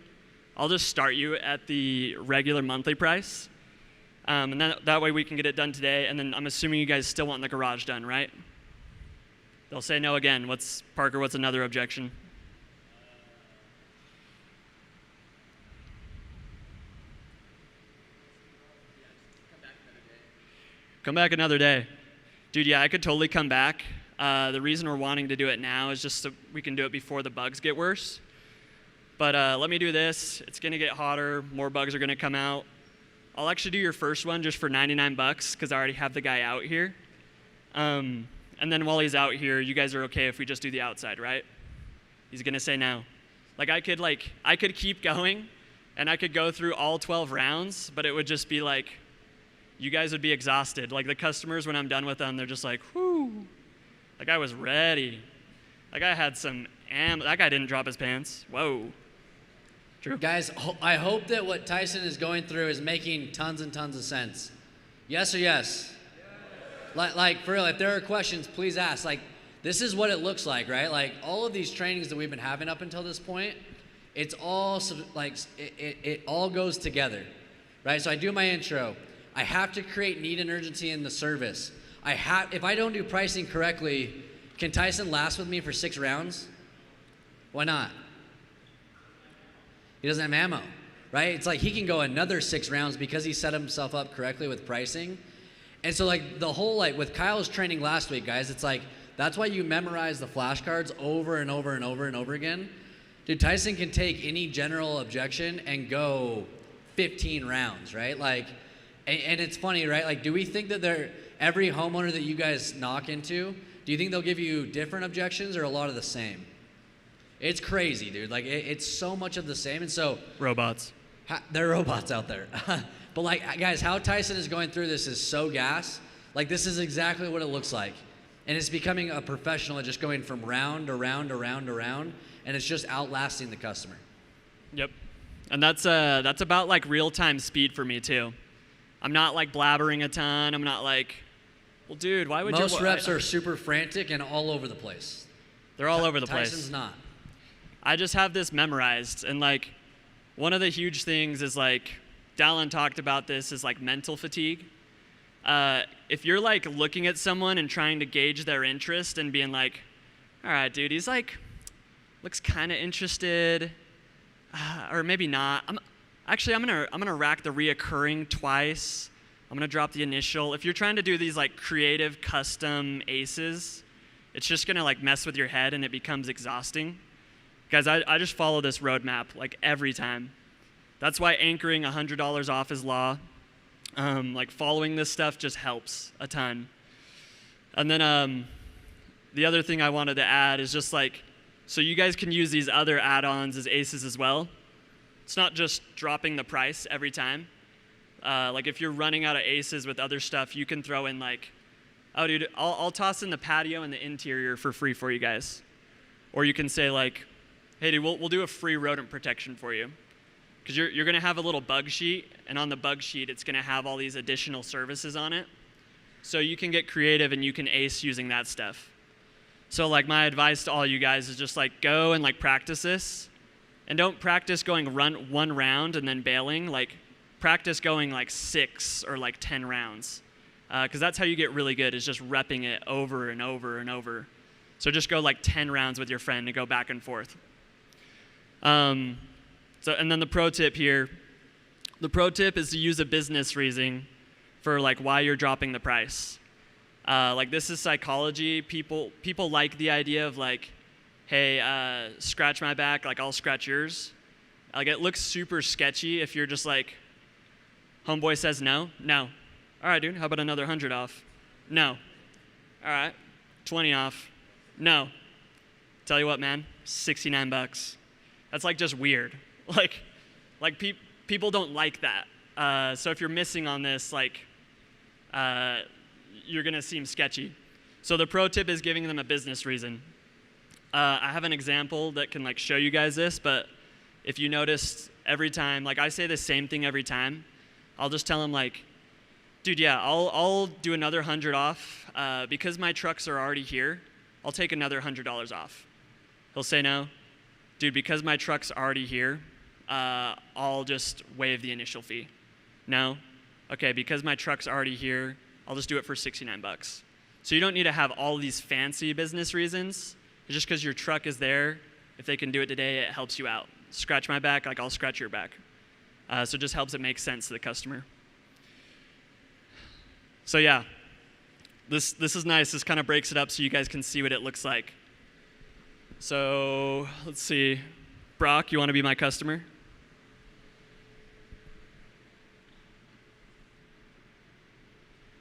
I'll just start you at the regular monthly price. And that way we can get it done today. And then I'm assuming you guys still want the garage done, right? They'll say no again. Parker, what's another objection? Come back another day. Dude, yeah, I could totally come back. The reason we're wanting to do it now is just so we can do it before the bugs get worse. But let me do this. It's going to get hotter. More bugs are going to come out. I'll actually do your first one just for 99 bucks because I already have the guy out here. And then while he's out here, you guys are okay if we just do the outside, right? He's going to say no. I could keep going, and I could go through all 12 rounds, but it would just be like, you guys would be exhausted. The customers, when I'm done with them, they're just like, whoo. I was ready. I had some that guy didn't drop his pants. Whoa. True. Guys, I hope that what Tyson is going through is making tons and tons of sense. Yes or yes? For real, if there are questions, please ask. This is what it looks like, right? All of these trainings that we've been having up until this point, it's all it all goes together, right? So I do my intro. I have to create need and urgency in the service. If I don't do pricing correctly, can Tyson last with me for 6 rounds? Why not? He doesn't have ammo, right? It's he can go another 6 rounds because he set himself up correctly with pricing. And so the whole, with Kyle's training last week, guys, it's that's why you memorize the flashcards over and over and over and over again. Dude, Tyson can take any general objection and go 15 rounds, right? And it's funny, right? Do we think that every homeowner that you guys knock into, do you think they'll give you different objections or a lot of the same? It's crazy, dude. It's so much of the same. And so robots. There are robots out there. But guys, how Tyson is going through this is so gas. This is exactly what it looks like. And it's becoming a professional at just going from round to round to round to round, and it's just outlasting the customer. Yep. And that's about real-time speed for me too. I'm not blabbering a ton. I'm not well, dude, why would you? Most reps are super frantic and all over the place. They're all over the place. Tyson's not. I just have this memorized, and one of the huge things is Dallin talked about this is mental fatigue. If you're looking at someone and trying to gauge their interest and being all right, dude, he's looks kind of interested, or maybe not. I'm gonna rack the reoccurring twice. I'm gonna drop the initial. If you're trying to do these creative custom aces, it's just gonna mess with your head and it becomes exhausting. Guys, I just follow this roadmap every time. That's why anchoring $100 off is law. Following this stuff just helps a ton. And then the other thing I wanted to add is just so you guys can use these other add-ons as aces as well. It's not just dropping the price every time. If you're running out of aces with other stuff, you can throw in oh, dude, I'll toss in the patio and the interior for free for you guys. Or you can say hey, dude, we'll do a free rodent protection for you. Because you're going to have a little bug sheet, and on the bug sheet, it's going to have all these additional services on it. So you can get creative and you can ace using that stuff. So my advice to all you guys is just go and practice this. And don't practice going one round and then bailing. Practice going 6 or 10 rounds. Because that's how you get really good, is just repping it over and over and over. So just go 10 rounds with your friend and go back and forth. And then the pro tip here. The pro tip is to use a business reason for why you're dropping the price. This is psychology. People like the idea of hey, scratch my back, I'll scratch yours. It looks super sketchy if you're just homeboy says no. All right, dude, how about another 100 off? No. All right, 20 off. No. Tell you what, man, 69 bucks. That's just weird. People don't like that. So if you're missing on this, you're gonna seem sketchy. So the pro tip is giving them a business reason. I have an example that can show you guys this, but if you notice every time, I say the same thing every time, I'll just tell them dude, yeah, I'll do another 100 off because my trucks are already here. I'll take another $100 off. He'll say no. Dude, because my truck's already here, I'll just waive the initial fee. No. okay, because my truck's already here, I'll just do it for 69 bucks. So you don't need to have all these fancy business reasons. It's just because your truck is there. If they can do it today, it helps you out. Scratch my back, like I'll scratch your back. So it just helps it make sense to the customer. So yeah, this is nice. This kind of breaks it up so you guys can see what it looks like. So let's see. Brock, you want to be my customer?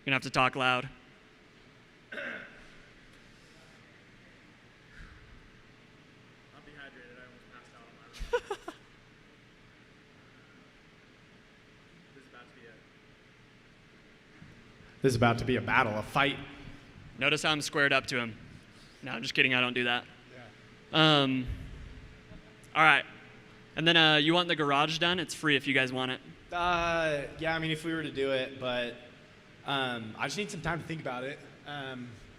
You're going to have to talk loud. I'm dehydrated. I almost passed out on my run. This is about to be a battle, a fight. Notice how I'm squared up to him. No, I'm just kidding. I don't do that. Yeah. All right. And then you want the garage done? It's free if you guys want it. Yeah, I mean, if we were to do it, but I just need some time to think about it.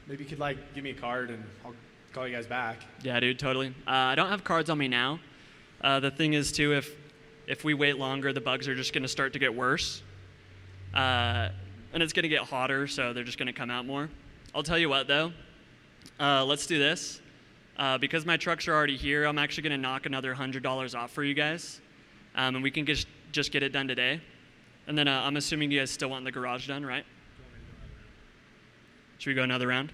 Maybe you could, like, give me a card, and I'll call you guys back. Yeah, dude, totally. I don't have cards on me now. The thing is, too, if we wait longer, the bugs are just going to start to get worse. And it's going to get hotter, so they're just going to come out more. I'll tell you what, though. Let's do this. Because my trucks are already here, I'm actually going to knock another $100 off for you guys. And we can just get it done today. And then I'm assuming you guys still want the garage done, right? Should we go another round?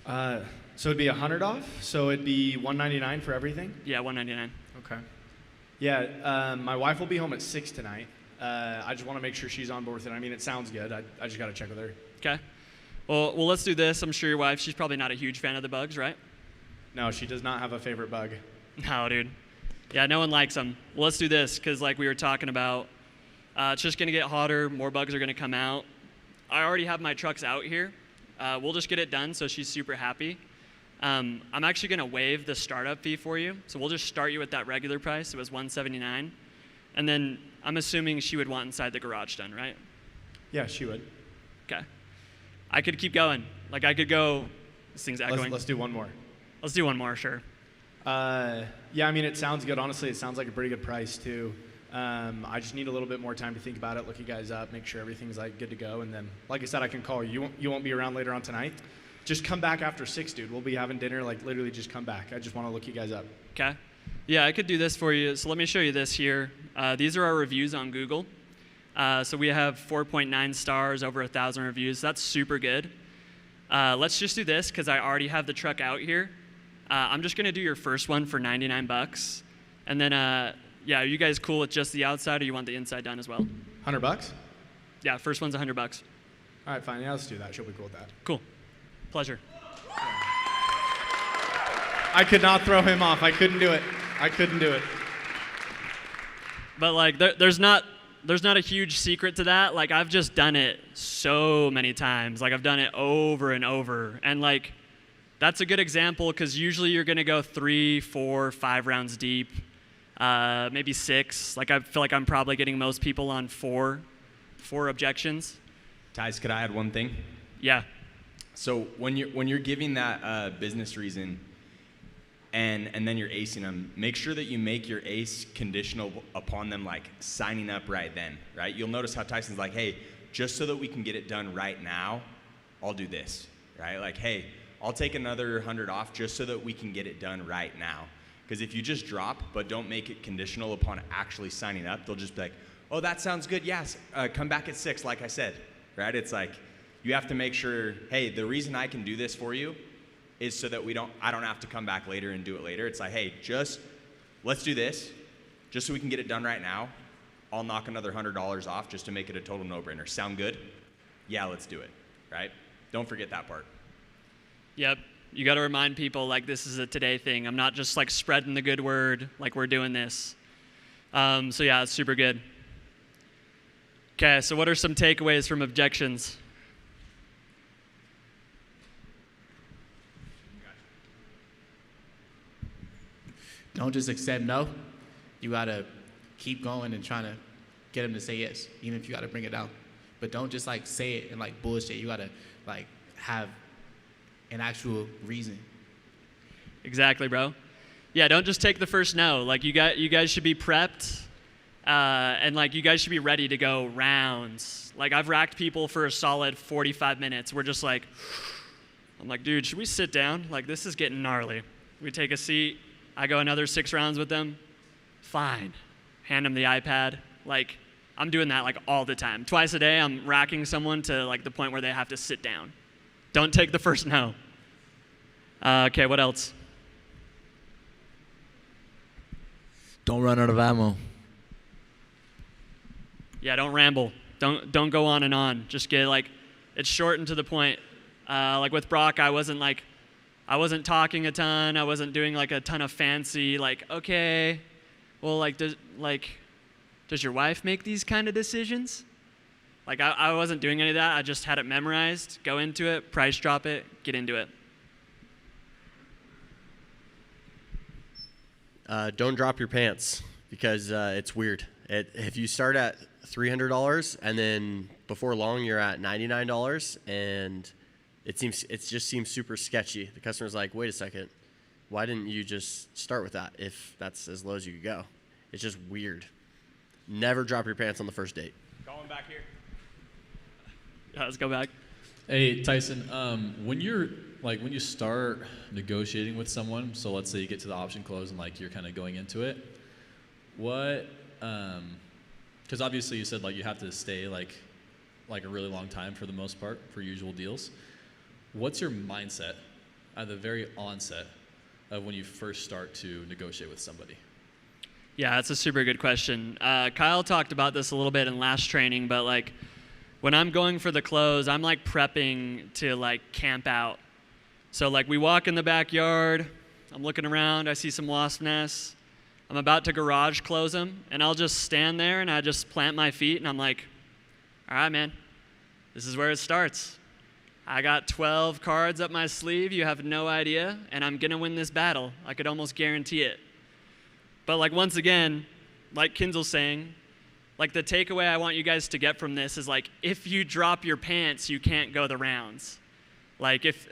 So it'd be $100 off. So it'd be $199 for everything. Yeah, $199. Okay. Yeah, my wife will be home at 6 tonight. I just want to make sure she's on board with it. I mean, it sounds good. I just got to check with her. Okay. Well, let's do this. I'm sure your wife, she's probably not a huge fan of the bugs, right? No, she does not have a favorite bug. No, dude. Yeah, no one likes them. Well, let's do this because, like we were talking about, it's just going to get hotter. More bugs are going to come out. I already have my trucks out here. We'll just get it done so she's super happy. I'm actually going to waive the startup fee for you. So we'll just start you with that regular price. It was $179. And then I'm assuming she would want inside the garage done, right? Yeah, she would. Okay. I could keep going. Like, I could go. This thing's echoing. Let's do one more. Let's do one more, sure. Yeah, I mean, it sounds good. Honestly, it sounds like a pretty good price, too. I just need a little bit more time to think about it, look you guys up, make sure everything's, like, good to go. And then, like I said, I can call you. You won't be around later on tonight. Just come back after 6, dude. We'll be having dinner. Like, literally just come back. I just want to look you guys up. Okay. Yeah, I could do this for you. So let me show you this here. These are our reviews on Google. So we have 4.9 stars, over 1,000 reviews. That's super good. Let's just do this because I already have the truck out here. I'm just going to do your first one for 99 bucks. And then, yeah, are you guys cool with just the outside or you want the inside done as well? $100? Yeah, first one's $100. All right, fine. Yeah, let's do that. She'll be cool with that. Cool. Pleasure. I could not throw him off. I couldn't do it. But, like, there's not a huge secret to that. Like, I've just done it so many times. Like, I've done it over and over. And, like, that's a good example because usually you're going to go 3, 4, 5 rounds deep, maybe 6. Like, I feel like I'm probably getting most people on 4 objections. Tyson, could I add one thing? Yeah. So when you're giving that business reason and then you're acing them, make sure that you make your ace conditional upon them, like, signing up right then, right? You'll notice how Tyson's like, hey, just so that we can get it done right now, I'll do this, right? Like, hey, I'll take another 100 off just so that we can get it done right now. Because if you just drop but don't make it conditional upon actually signing up, they'll just be like, oh, that sounds good, yes, come back at 6, like I said, right? It's like, you have to make sure, hey, the reason I can do this for you is so that I don't have to come back later and do it later. It's like, hey, just let's do this, just so we can get it done right now. I'll knock another $100 off just to make it a total no-brainer. Sound good? Yeah, let's do it, right? Don't forget that part. Yep. You got to remind people, like, this is a today thing. I'm not just, like, spreading the good word, like, we're doing this. So, yeah, it's super good. Okay, so what are some takeaways from objections? Don't just accept no. You gotta keep going and trying to get them to say yes, even if you gotta bring it down. But don't just, like, say it and, like, bullshit. You gotta, like, have an actual reason. Exactly, bro. Yeah, don't just take the first no. Like, you guys should be prepped. And like, you guys should be ready to go rounds. Like, I've racked people for a solid 45 minutes. We're just like, I'm like, dude, should we sit down? Like, this is getting gnarly. We take a seat. I go another 6 rounds with them. Fine. Hand them the iPad. Like, I'm doing that like all the time. Twice a day, I'm racking someone to like the point where they have to sit down. Don't take the first no. Okay, what else? Don't run out of ammo. Yeah, don't ramble. Don't go on and on. Just get like, it's short and to the point. Like with Brock, I wasn't talking a ton. I wasn't doing like a ton of fancy like, okay, well does your wife make these kind of decisions? Like I wasn't doing any of that. I just had it memorized. Go into it, price drop it, get into it. Don't drop your pants because it's weird. If you start at $300 and then before long you're at $99 and it just seems super sketchy. The customer's like, wait a second, why didn't you just start with that if that's as low as you could go? It's just weird. Never drop your pants on the first date. Going back here. Yeah, let's go back. Hey Tyson, when you start negotiating with someone, so let's say you get to the option close and like you're kind of going into it, what? Because obviously you said like you have to stay like a really long time for the most part for usual deals. What's your mindset at the very onset of when you first start to negotiate with somebody? Yeah, that's a super good question. Kyle talked about this a little bit in last training, but like when I'm going for the close, I'm like prepping to like camp out. So like we walk in the backyard, I'm looking around, I see some wasp nests. I'm about to garage close them, and I'll just stand there and I just plant my feet and I'm like, all right, man, this is where it starts. I got 12 cards up my sleeve, you have no idea, and I'm gonna win this battle. I could almost guarantee it. But like once again, like Kinzel's saying, like the takeaway I want you guys to get from this is like, if you drop your pants, you can't go the rounds. Like if,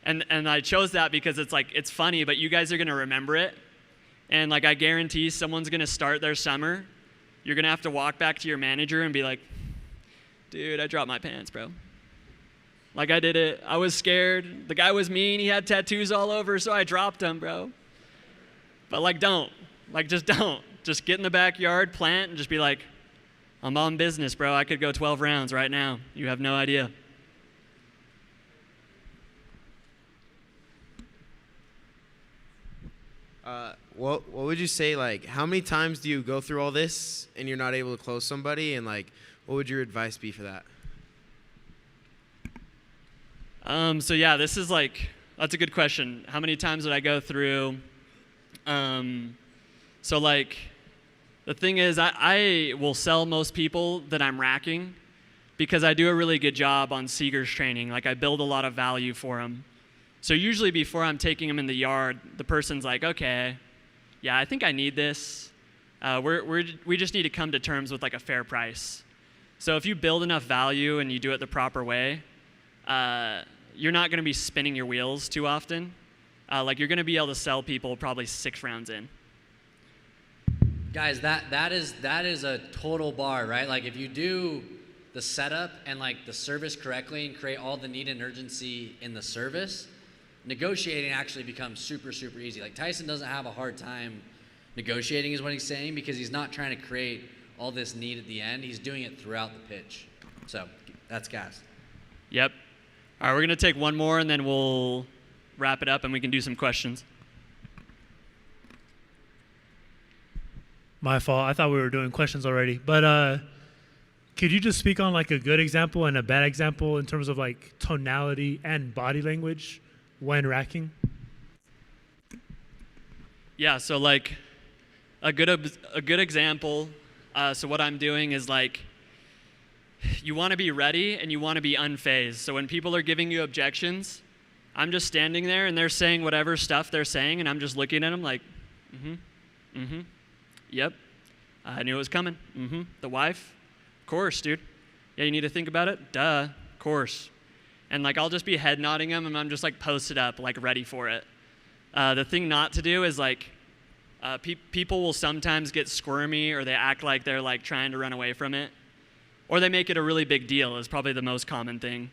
and I chose that because it's like, it's funny, but you guys are gonna remember it. And like I guarantee someone's gonna start their summer. You're gonna have to walk back to your manager and be like, dude, I dropped my pants, bro. Like I did it, I was scared. The guy was mean, he had tattoos all over, so I dropped him, bro. But like don't, like just don't. Just get in the backyard, plant, and just be like, I'm on business, bro. I could go 12 rounds right now. You have no idea. What would you say, like, how many times do you go through all this and you're not able to close somebody, and like, what would your advice be for that? So yeah, this is like, that's a good question. How many times did I go through? So like, the thing is, I will sell most people that I'm racking because I do a really good job on Seeger's training. Like I build a lot of value for them. So usually before I'm taking them in the yard, the person's like, okay, yeah, I think I need this. We just need to come to terms with like a fair price. So if you build enough value and you do it the proper way, you're not going to be spinning your wheels too often. Like you're going to be able to sell people probably 6 rounds in. Guys, that is a total bar, right? Like if you do the setup and like the service correctly and create all the need and urgency in the service, negotiating actually becomes super, super easy. Like Tyson doesn't have a hard time negotiating is what he's saying because he's not trying to create all this need at the end. He's doing it throughout the pitch. So that's gas. Yep. All right, we're going to take one more and then we'll wrap it up and we can do some questions. My fault. I thought we were doing questions already. But could you just speak on like a good example and a bad example in terms of like tonality and body language when racking? Yeah, so like a good example, so what I'm doing is like, you want to be ready and you want to be unfazed. So when people are giving you objections, I'm just standing there and they're saying whatever stuff they're saying and I'm just looking at them like, yep, I knew it was coming, the wife, of course, dude. Yeah, you need to think about it? Duh, of course. And like I'll just be head nodding them and I'm just like posted up, like ready for it. The thing not to do is like, People will sometimes get squirmy, or they act like they're like trying to run away from it, or they make it a really big deal. Is probably the most common thing.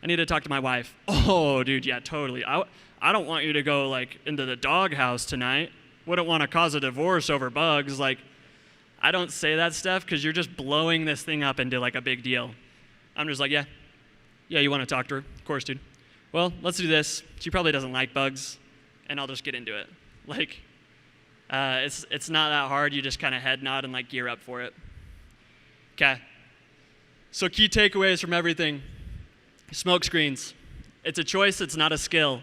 I need to talk to my wife. Oh, dude, yeah, totally. I don't want you to go like into the doghouse tonight. Wouldn't want to cause a divorce over bugs. Like, I don't say that stuff because you're just blowing this thing up into like a big deal. I'm just like, yeah, you want to talk to her? Of course, dude. Well, let's do this. She probably doesn't like bugs, and I'll just get into it. Like, it's not that hard. You just kind of head nod and like gear up for it. Okay. So key takeaways from everything. Smokescreens. It's a choice, it's not a skill.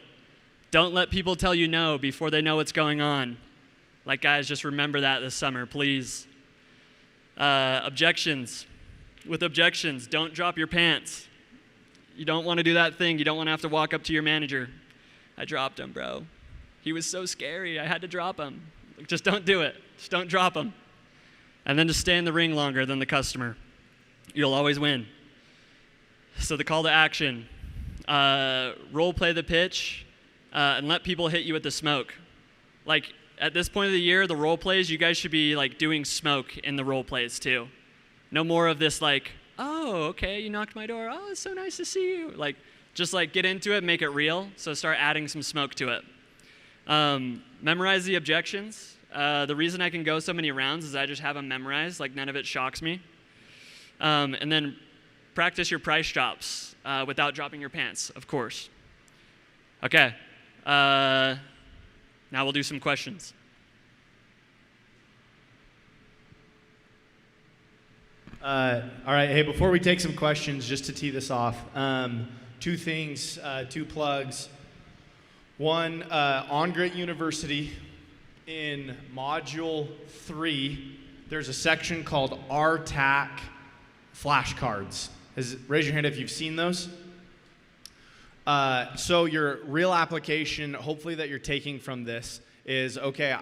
Don't let people tell you no before they know what's going on. Like, guys, just remember that this summer, please. Objections. With objections, don't drop your pants. You don't want to do that thing. You don't want to have to walk up to your manager. I dropped him, bro. He was so scary. I had to drop him. Just don't do it. Just don't drop him. And then just stay in the ring longer than the customer. You'll always win. So the call to action, role play the pitch, and let people hit you with the smoke. Like, at this point of the year, the role plays, you guys should be like doing smoke in the role plays too. No more of this like, oh, okay, you knocked my door. Oh, it's so nice to see you. Like, just like get into it, make it real. So start adding some smoke to it. Memorize the objections. The reason I can go so many rounds is I just have them memorized. Like, none of it shocks me. And then practice your price drops without dropping your pants, of course. Okay. Now we'll do some questions. All right. Hey, before we take some questions, just to tee this off, two things, two plugs. One, on Grit University, in Module 3, there's a section called RTAC flashcards. Raise your hand if you've seen those. So your real application, hopefully that you're taking from this, is, okay,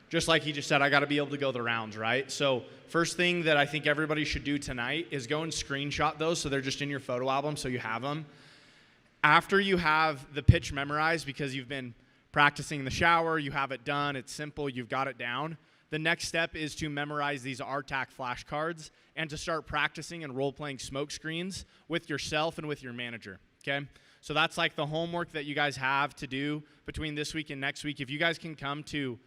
just like he just said, I got to be able to go the rounds, right? So first thing that I think everybody should do tonight is go and screenshot those so they're just in your photo album so you have them. After you have the pitch memorized because you've been practicing in the shower, you have it done, it's simple, you've got it down, the next step is to memorize these RTAC flashcards and to start practicing and role-playing smoke screens with yourself and with your manager, okay? So that's like the homework that you guys have to do between this week and next week. If you guys can come to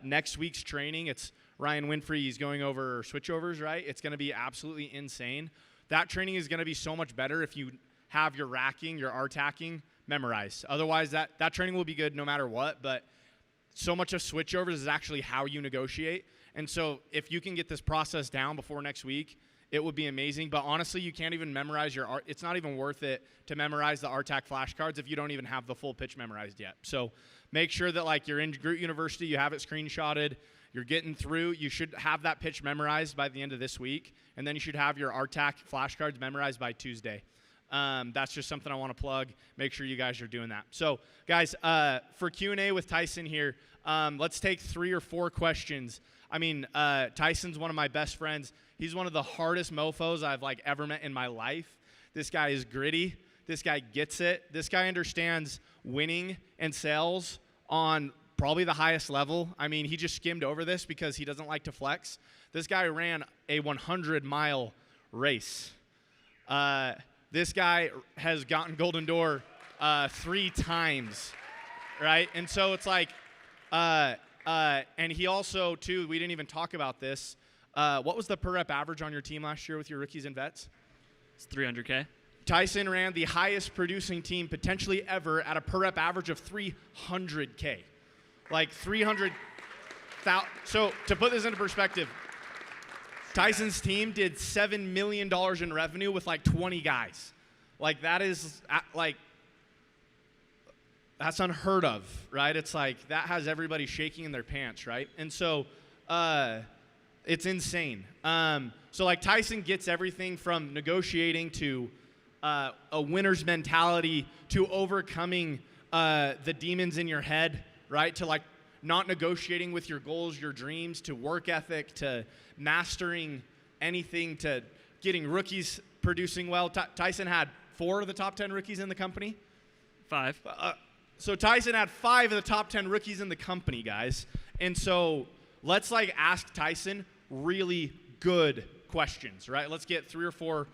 next week's training, it's Ryan Winfrey, he's going over switchovers, right? It's going to be absolutely insane. That training is going to be so much better if you have your racking, your RTACing memorized. Otherwise, that training will be good no matter what, but so much of switchovers is actually how you negotiate. And so if you can get this process down before next week, it would be amazing. But honestly, you can't even memorize it's not even worth it to memorize the RTAC flashcards if you don't even have the full pitch memorized yet. So make sure that like you're in Groot University, you have it screenshotted, you're getting through. You should have that pitch memorized by the end of this week, and then you should have your RTAC flashcards memorized by Tuesday. That's just something I want to plug. Make sure you guys are doing that. So, guys, for Q&A with Tyson here, let's take 3 or 4 questions. I mean, Tyson's one of my best friends. He's one of the hardest mofos I've like ever met in my life. This guy is gritty. This guy gets it. This guy understands winning and sales on probably the highest level. I mean, he just skimmed over this because he doesn't like to flex. This guy ran a 100-mile race. This guy has gotten Golden Door 3 times, right? And so it's like, and he also, too, we didn't even talk about this. What was the per rep average on your team last year with your rookies and vets? It's 300K. Tyson ran the highest producing team potentially ever at a per rep average of 300K. Like 300,000. So to put this into perspective, Tyson's team did $7 million in revenue with like 20 guys. Like that is like, that's unheard of, right? It's like that has everybody shaking in their pants, right? And so it's insane. So like Tyson gets everything from negotiating to a winner's mentality to overcoming the demons in your head, right? To like not negotiating with your goals, your dreams, to work ethic, to mastering anything, to getting rookies producing well. Tyson had 4 of the top 10 rookies in the company. 5. So Tyson had 5 of the top 10 rookies in the company, guys. And so let's like ask Tyson really good questions, right? Let's get 3 or 4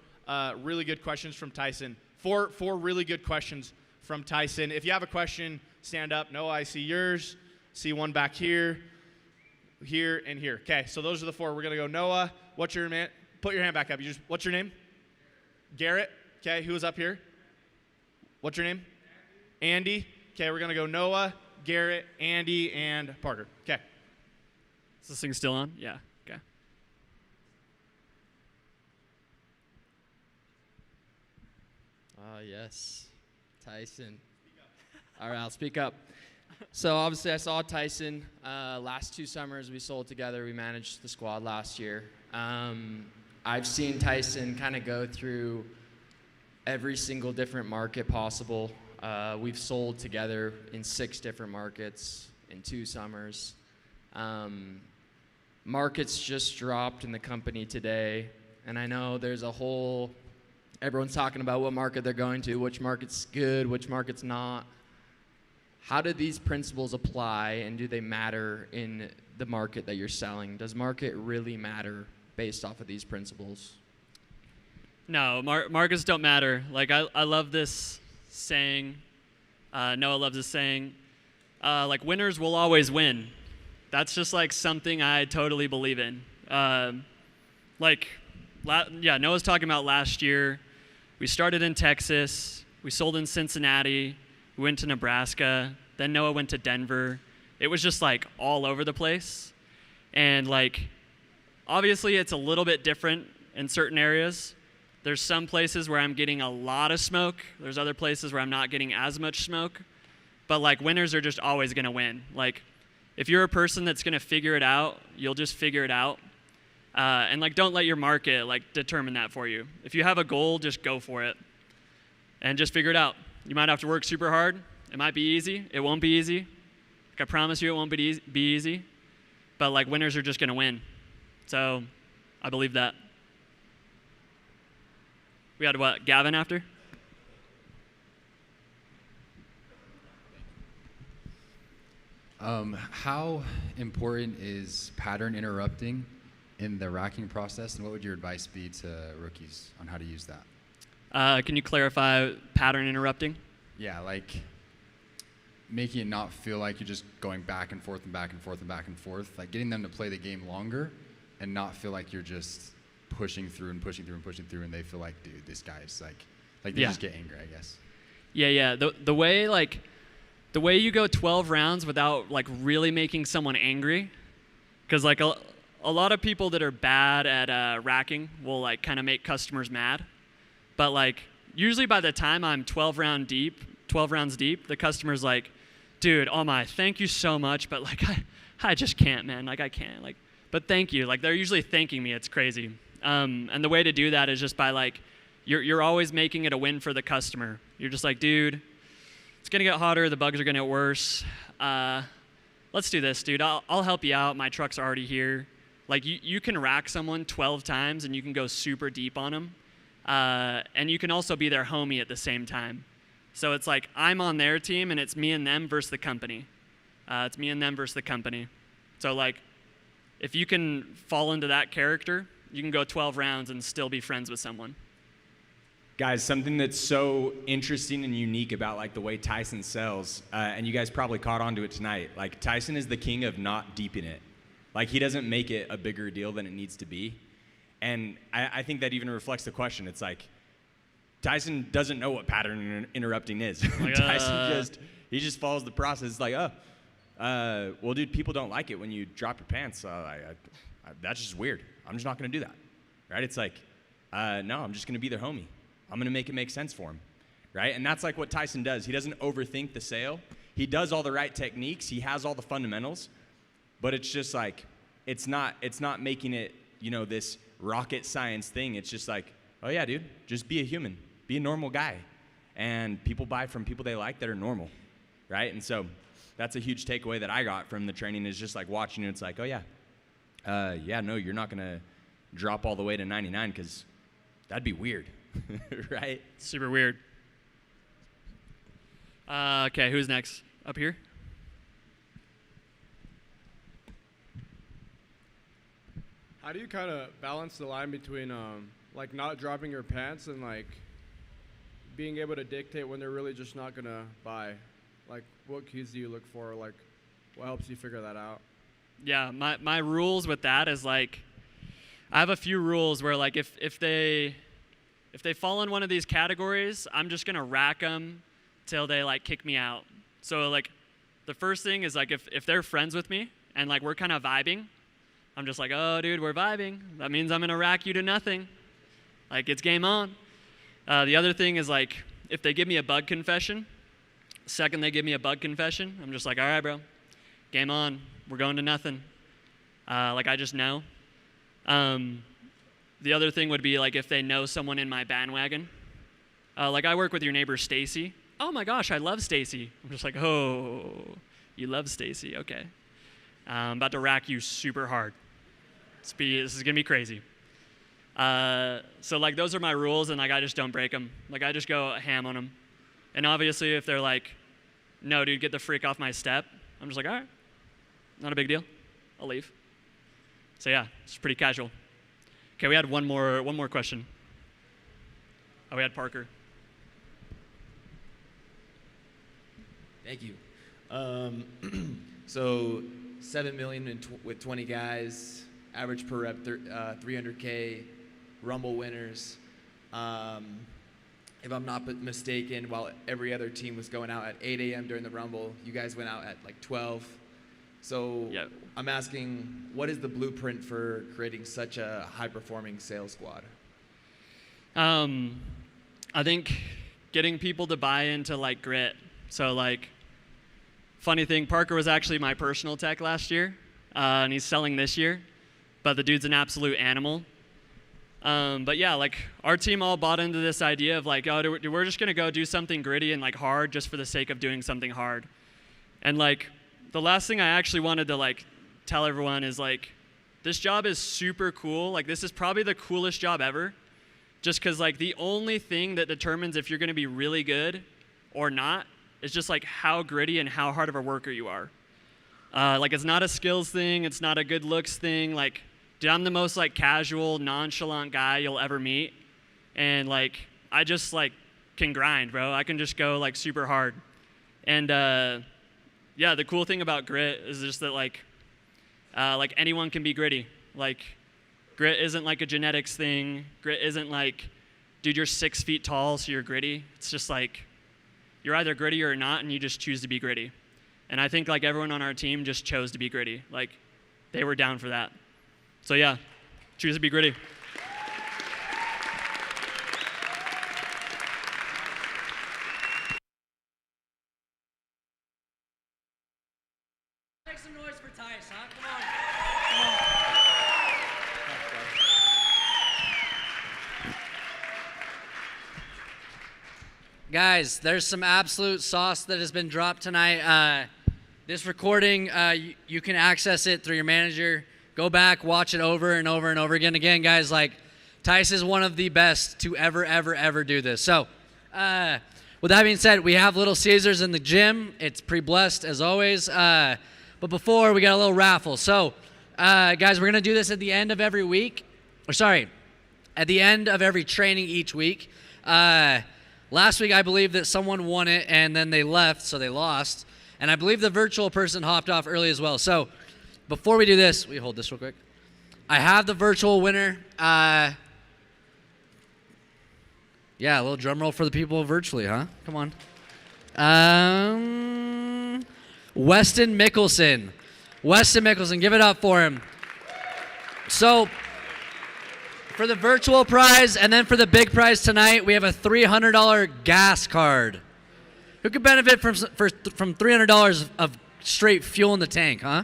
really good questions from Tyson. Four really good questions from Tyson. If you have a question, stand up. Noah, I see yours. See one back here, here, and here. Okay, so those are the 4. We're gonna go. Noah, what's your man? Put your hand back up. What's your name? Garrett. Okay, who's up here? What's your name? Andy. Okay, we're gonna go Noah, Garrett, Andy, and Parker. Okay. Is this thing still on? Yeah. Okay. Yes. Tyson. All right, I'll speak up. So obviously I saw Tyson last 2 summers. We sold together. We managed the squad last year. I've seen Tyson kind of go through every single different market possible. We've sold together in 6 different markets in 2 summers. Markets just dropped in the company today, and I know there's everyone's talking about what market they're going to, which market's good, which market's not. How do these principles apply, and do they matter in the market that you're selling? Does market really matter based off of these principles? No, markets don't matter. Like, I love this saying. Noah loves this saying. Like, winners will always win. That's just, like, something I totally believe in. Noah's talking about last year. We started in Texas. We sold in Cincinnati. We went to Nebraska. Then Noah went to Denver. It was just, like, all over the place. And, like, obviously it's a little bit different in certain areas. There's some places where I'm getting a lot of smoke. There's other places where I'm not getting as much smoke. But, like, winners are just always going to win. Like, if you're a person that's going to figure it out, you'll just figure it out. And, like, don't let your market, like, determine that for you. If you have a goal, just go for it. And just figure it out. You might have to work super hard. It might be easy. It won't be easy. Like, I promise you it won't be easy. But, like, winners are just going to win. So I believe that. We had, what, Gavin after? How important is pattern interrupting in the racking process, and what would your advice be to rookies on how to use that? Can you clarify pattern interrupting? Yeah, like making it not feel like you're just going back and forth and back and forth and back and forth, like getting them to play the game longer and not feel like you're just pushing through and pushing through and pushing through, and they feel like, dude, this guy's like they just get angry, I guess. Yeah. The way you go 12 rounds without, like, really making someone angry, because, like, a lot of people that are bad at racking will, like, kind of make customers mad. But, like, usually by the time I'm 12 rounds deep, the customer's like, dude, oh my, thank you so much, but, like, I just can't, man. Like, I can't. Like, but thank you. Like, they're usually thanking me. It's crazy. And the way to do that is just by, like, you're always making it a win for the customer. You're just like, dude, it's going to get hotter. The bugs are going to get worse. Let's do this, dude. I'll help you out. My truck's already here. Like, you can rack someone 12 times, and you can go super deep on them. And you can also be their homie at the same time. So it's like I'm on their team, and it's me and them versus the company. It's me and them versus the company. So, like, if you can fall into that character, you can go 12 rounds and still be friends with someone. Guys, something that's so interesting and unique about, like, the way Tyson sells, and you guys probably caught on to it tonight, like, Tyson is the king of not deeping it. Like, he doesn't make it a bigger deal than it needs to be. And I think that even reflects the question. It's like, Tyson doesn't know what pattern interrupting is. Like, Tyson just follows the process. It's like, well, dude, people don't like it when you drop your pants. That's just weird. I'm just not going to do that, right? It's like, no, I'm just going to be their homie. I'm going to make it make sense for him, right? And that's like what Tyson does. He doesn't overthink the sale. He does all the right techniques. He has all the fundamentals, but it's just like, it's not making it, this rocket science thing. It's just like, oh yeah, dude, just be a human, be a normal guy. And people buy from people they like that are normal, right? And so that's a huge takeaway that I got from the training, is just like watching it. It's like, oh yeah, no, you're not going to drop all the way to 99 because that'd be weird. Right? Super weird. Okay, who's next? Up here? do you kind of balance the line between like not dropping your pants and like being able to dictate when they're really just not gonna buy? Like, what cues do you look for? Like, what helps you figure that out? Yeah, my rules with that is like, I have a few rules where like if they fall in one of these categories, I'm just gonna rack them till they like kick me out. So like, the first thing is like if they're friends with me and like we're kind of vibing, I'm just like, oh dude, we're vibing. That means I'm gonna rack you to nothing. Like, it's game on. The other thing is like, if they give me a bug confession, second they give me a bug confession, I'm just like, all right, bro, game on. We're going to nothing. Like, I just know. The other thing would be like if they know someone in my bandwagon. Like, I work with your neighbor Stacy. Oh my gosh, I love Stacy. I'm just like, oh, you love Stacy, okay. I'm about to rack you super hard. This is gonna be crazy. So like, those are my rules, and like, I just don't break them. Like, I just go ham on them. And obviously, if they're like, no, dude, get the freak off my step, I'm just like, all right, not a big deal. I'll leave. So yeah, it's pretty casual. Okay, we had one more question. Oh, we had Parker. Thank you. So 7 million with 20 guys, average per rep 300K, Rumble winners. If I'm not mistaken, while every other team was going out at 8 a.m. during the Rumble, you guys went out at like 12. So yep. I'm asking, what is the blueprint for creating such a high-performing sales squad? I think getting people to buy into like grit. So like, funny thing, Parker was actually my personal tech last year, and he's selling this year, but the dude's an absolute animal. But yeah, like, our team all bought into this idea of like, oh, we're just gonna go do something gritty and like hard just for the sake of doing something hard. And like, the last thing I actually wanted to like tell everyone is like, this job is super cool. Like, this is probably the coolest job ever, just because like the only thing that determines if you're gonna be really good or not is just like how gritty and how hard of a worker you are. Like, it's not a skills thing, it's not a good looks thing. Like, dude, I'm the most like casual, nonchalant guy you'll ever meet, and like, I just like can grind, bro. I can just go like super hard. And yeah, the cool thing about grit is just that like anyone can be gritty. Like, grit isn't like a genetics thing. Grit isn't like, dude, you're 6 feet tall, so you're gritty. It's just like, you're either gritty or not, and you just choose to be gritty. And I think like everyone on our team just chose to be gritty. Like, they were down for that. So yeah, choose to be gritty. Make some noise for Tyson, huh? Come on. Guys, there's some absolute sauce that has been dropped tonight. This recording, you can access it through your manager. Go back, watch it over and over and over again. Again, guys, like, Tyce is one of the best to ever do this. So, with that being said, we have Little Caesars in the gym. It's pretty blessed, as always. But before, we got a little raffle. So, guys, we're going to do this at the end of every week. At the end of every training each week. Last week, I believe that someone won it, and then they left, so they lost. And I believe the virtual person hopped off early as well. So, before we do this, we hold this real quick. I have the virtual winner. Yeah, a little drum roll for the people virtually, huh? Come on. Weston Mickelson. Weston Mickelson, give it up for him. So, for the virtual prize and then for the big prize tonight, we have a $300 gas card. Who could benefit from $300 of straight fuel in the tank, huh?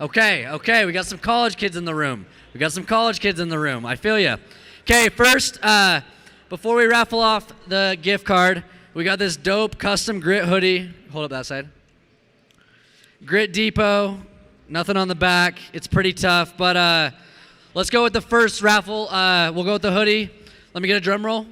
Okay, we got some college kids in the room. I feel ya. Okay, first, before we raffle off the gift card, we got this dope custom grit hoodie. Hold up that side. Grit Depot, nothing on the back. It's pretty tough, but let's go with the first raffle. We'll go with the hoodie. Let me get a drum roll.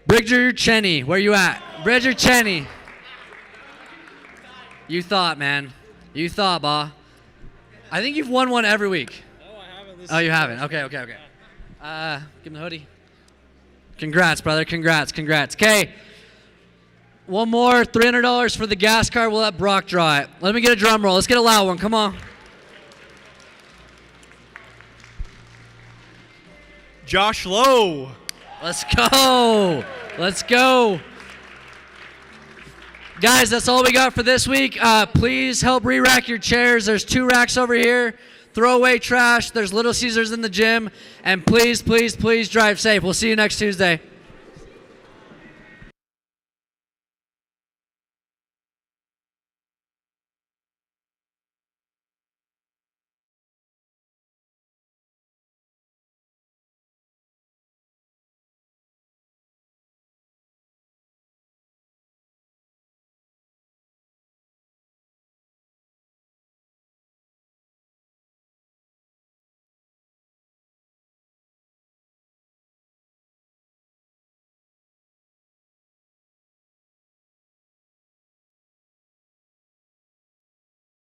Bridger Cheney, where you at? Bridger Cheney. You thought, man. You thought, ba. I think you've won one every week. No, I haven't. Oh, you haven't? Okay. Give him the hoodie. Congrats, brother. Congrats. Okay. One more, $300 for the gas card. We'll let Brock draw it. Let me get a drum roll. Let's get a loud one. Come on. Josh Lowe. Let's go. Guys, that's all we got for this week. Please help re-rack your chairs. There's 2 racks over here. Throw away trash. There's Little Caesars in the gym. And please drive safe. We'll see you next Tuesday.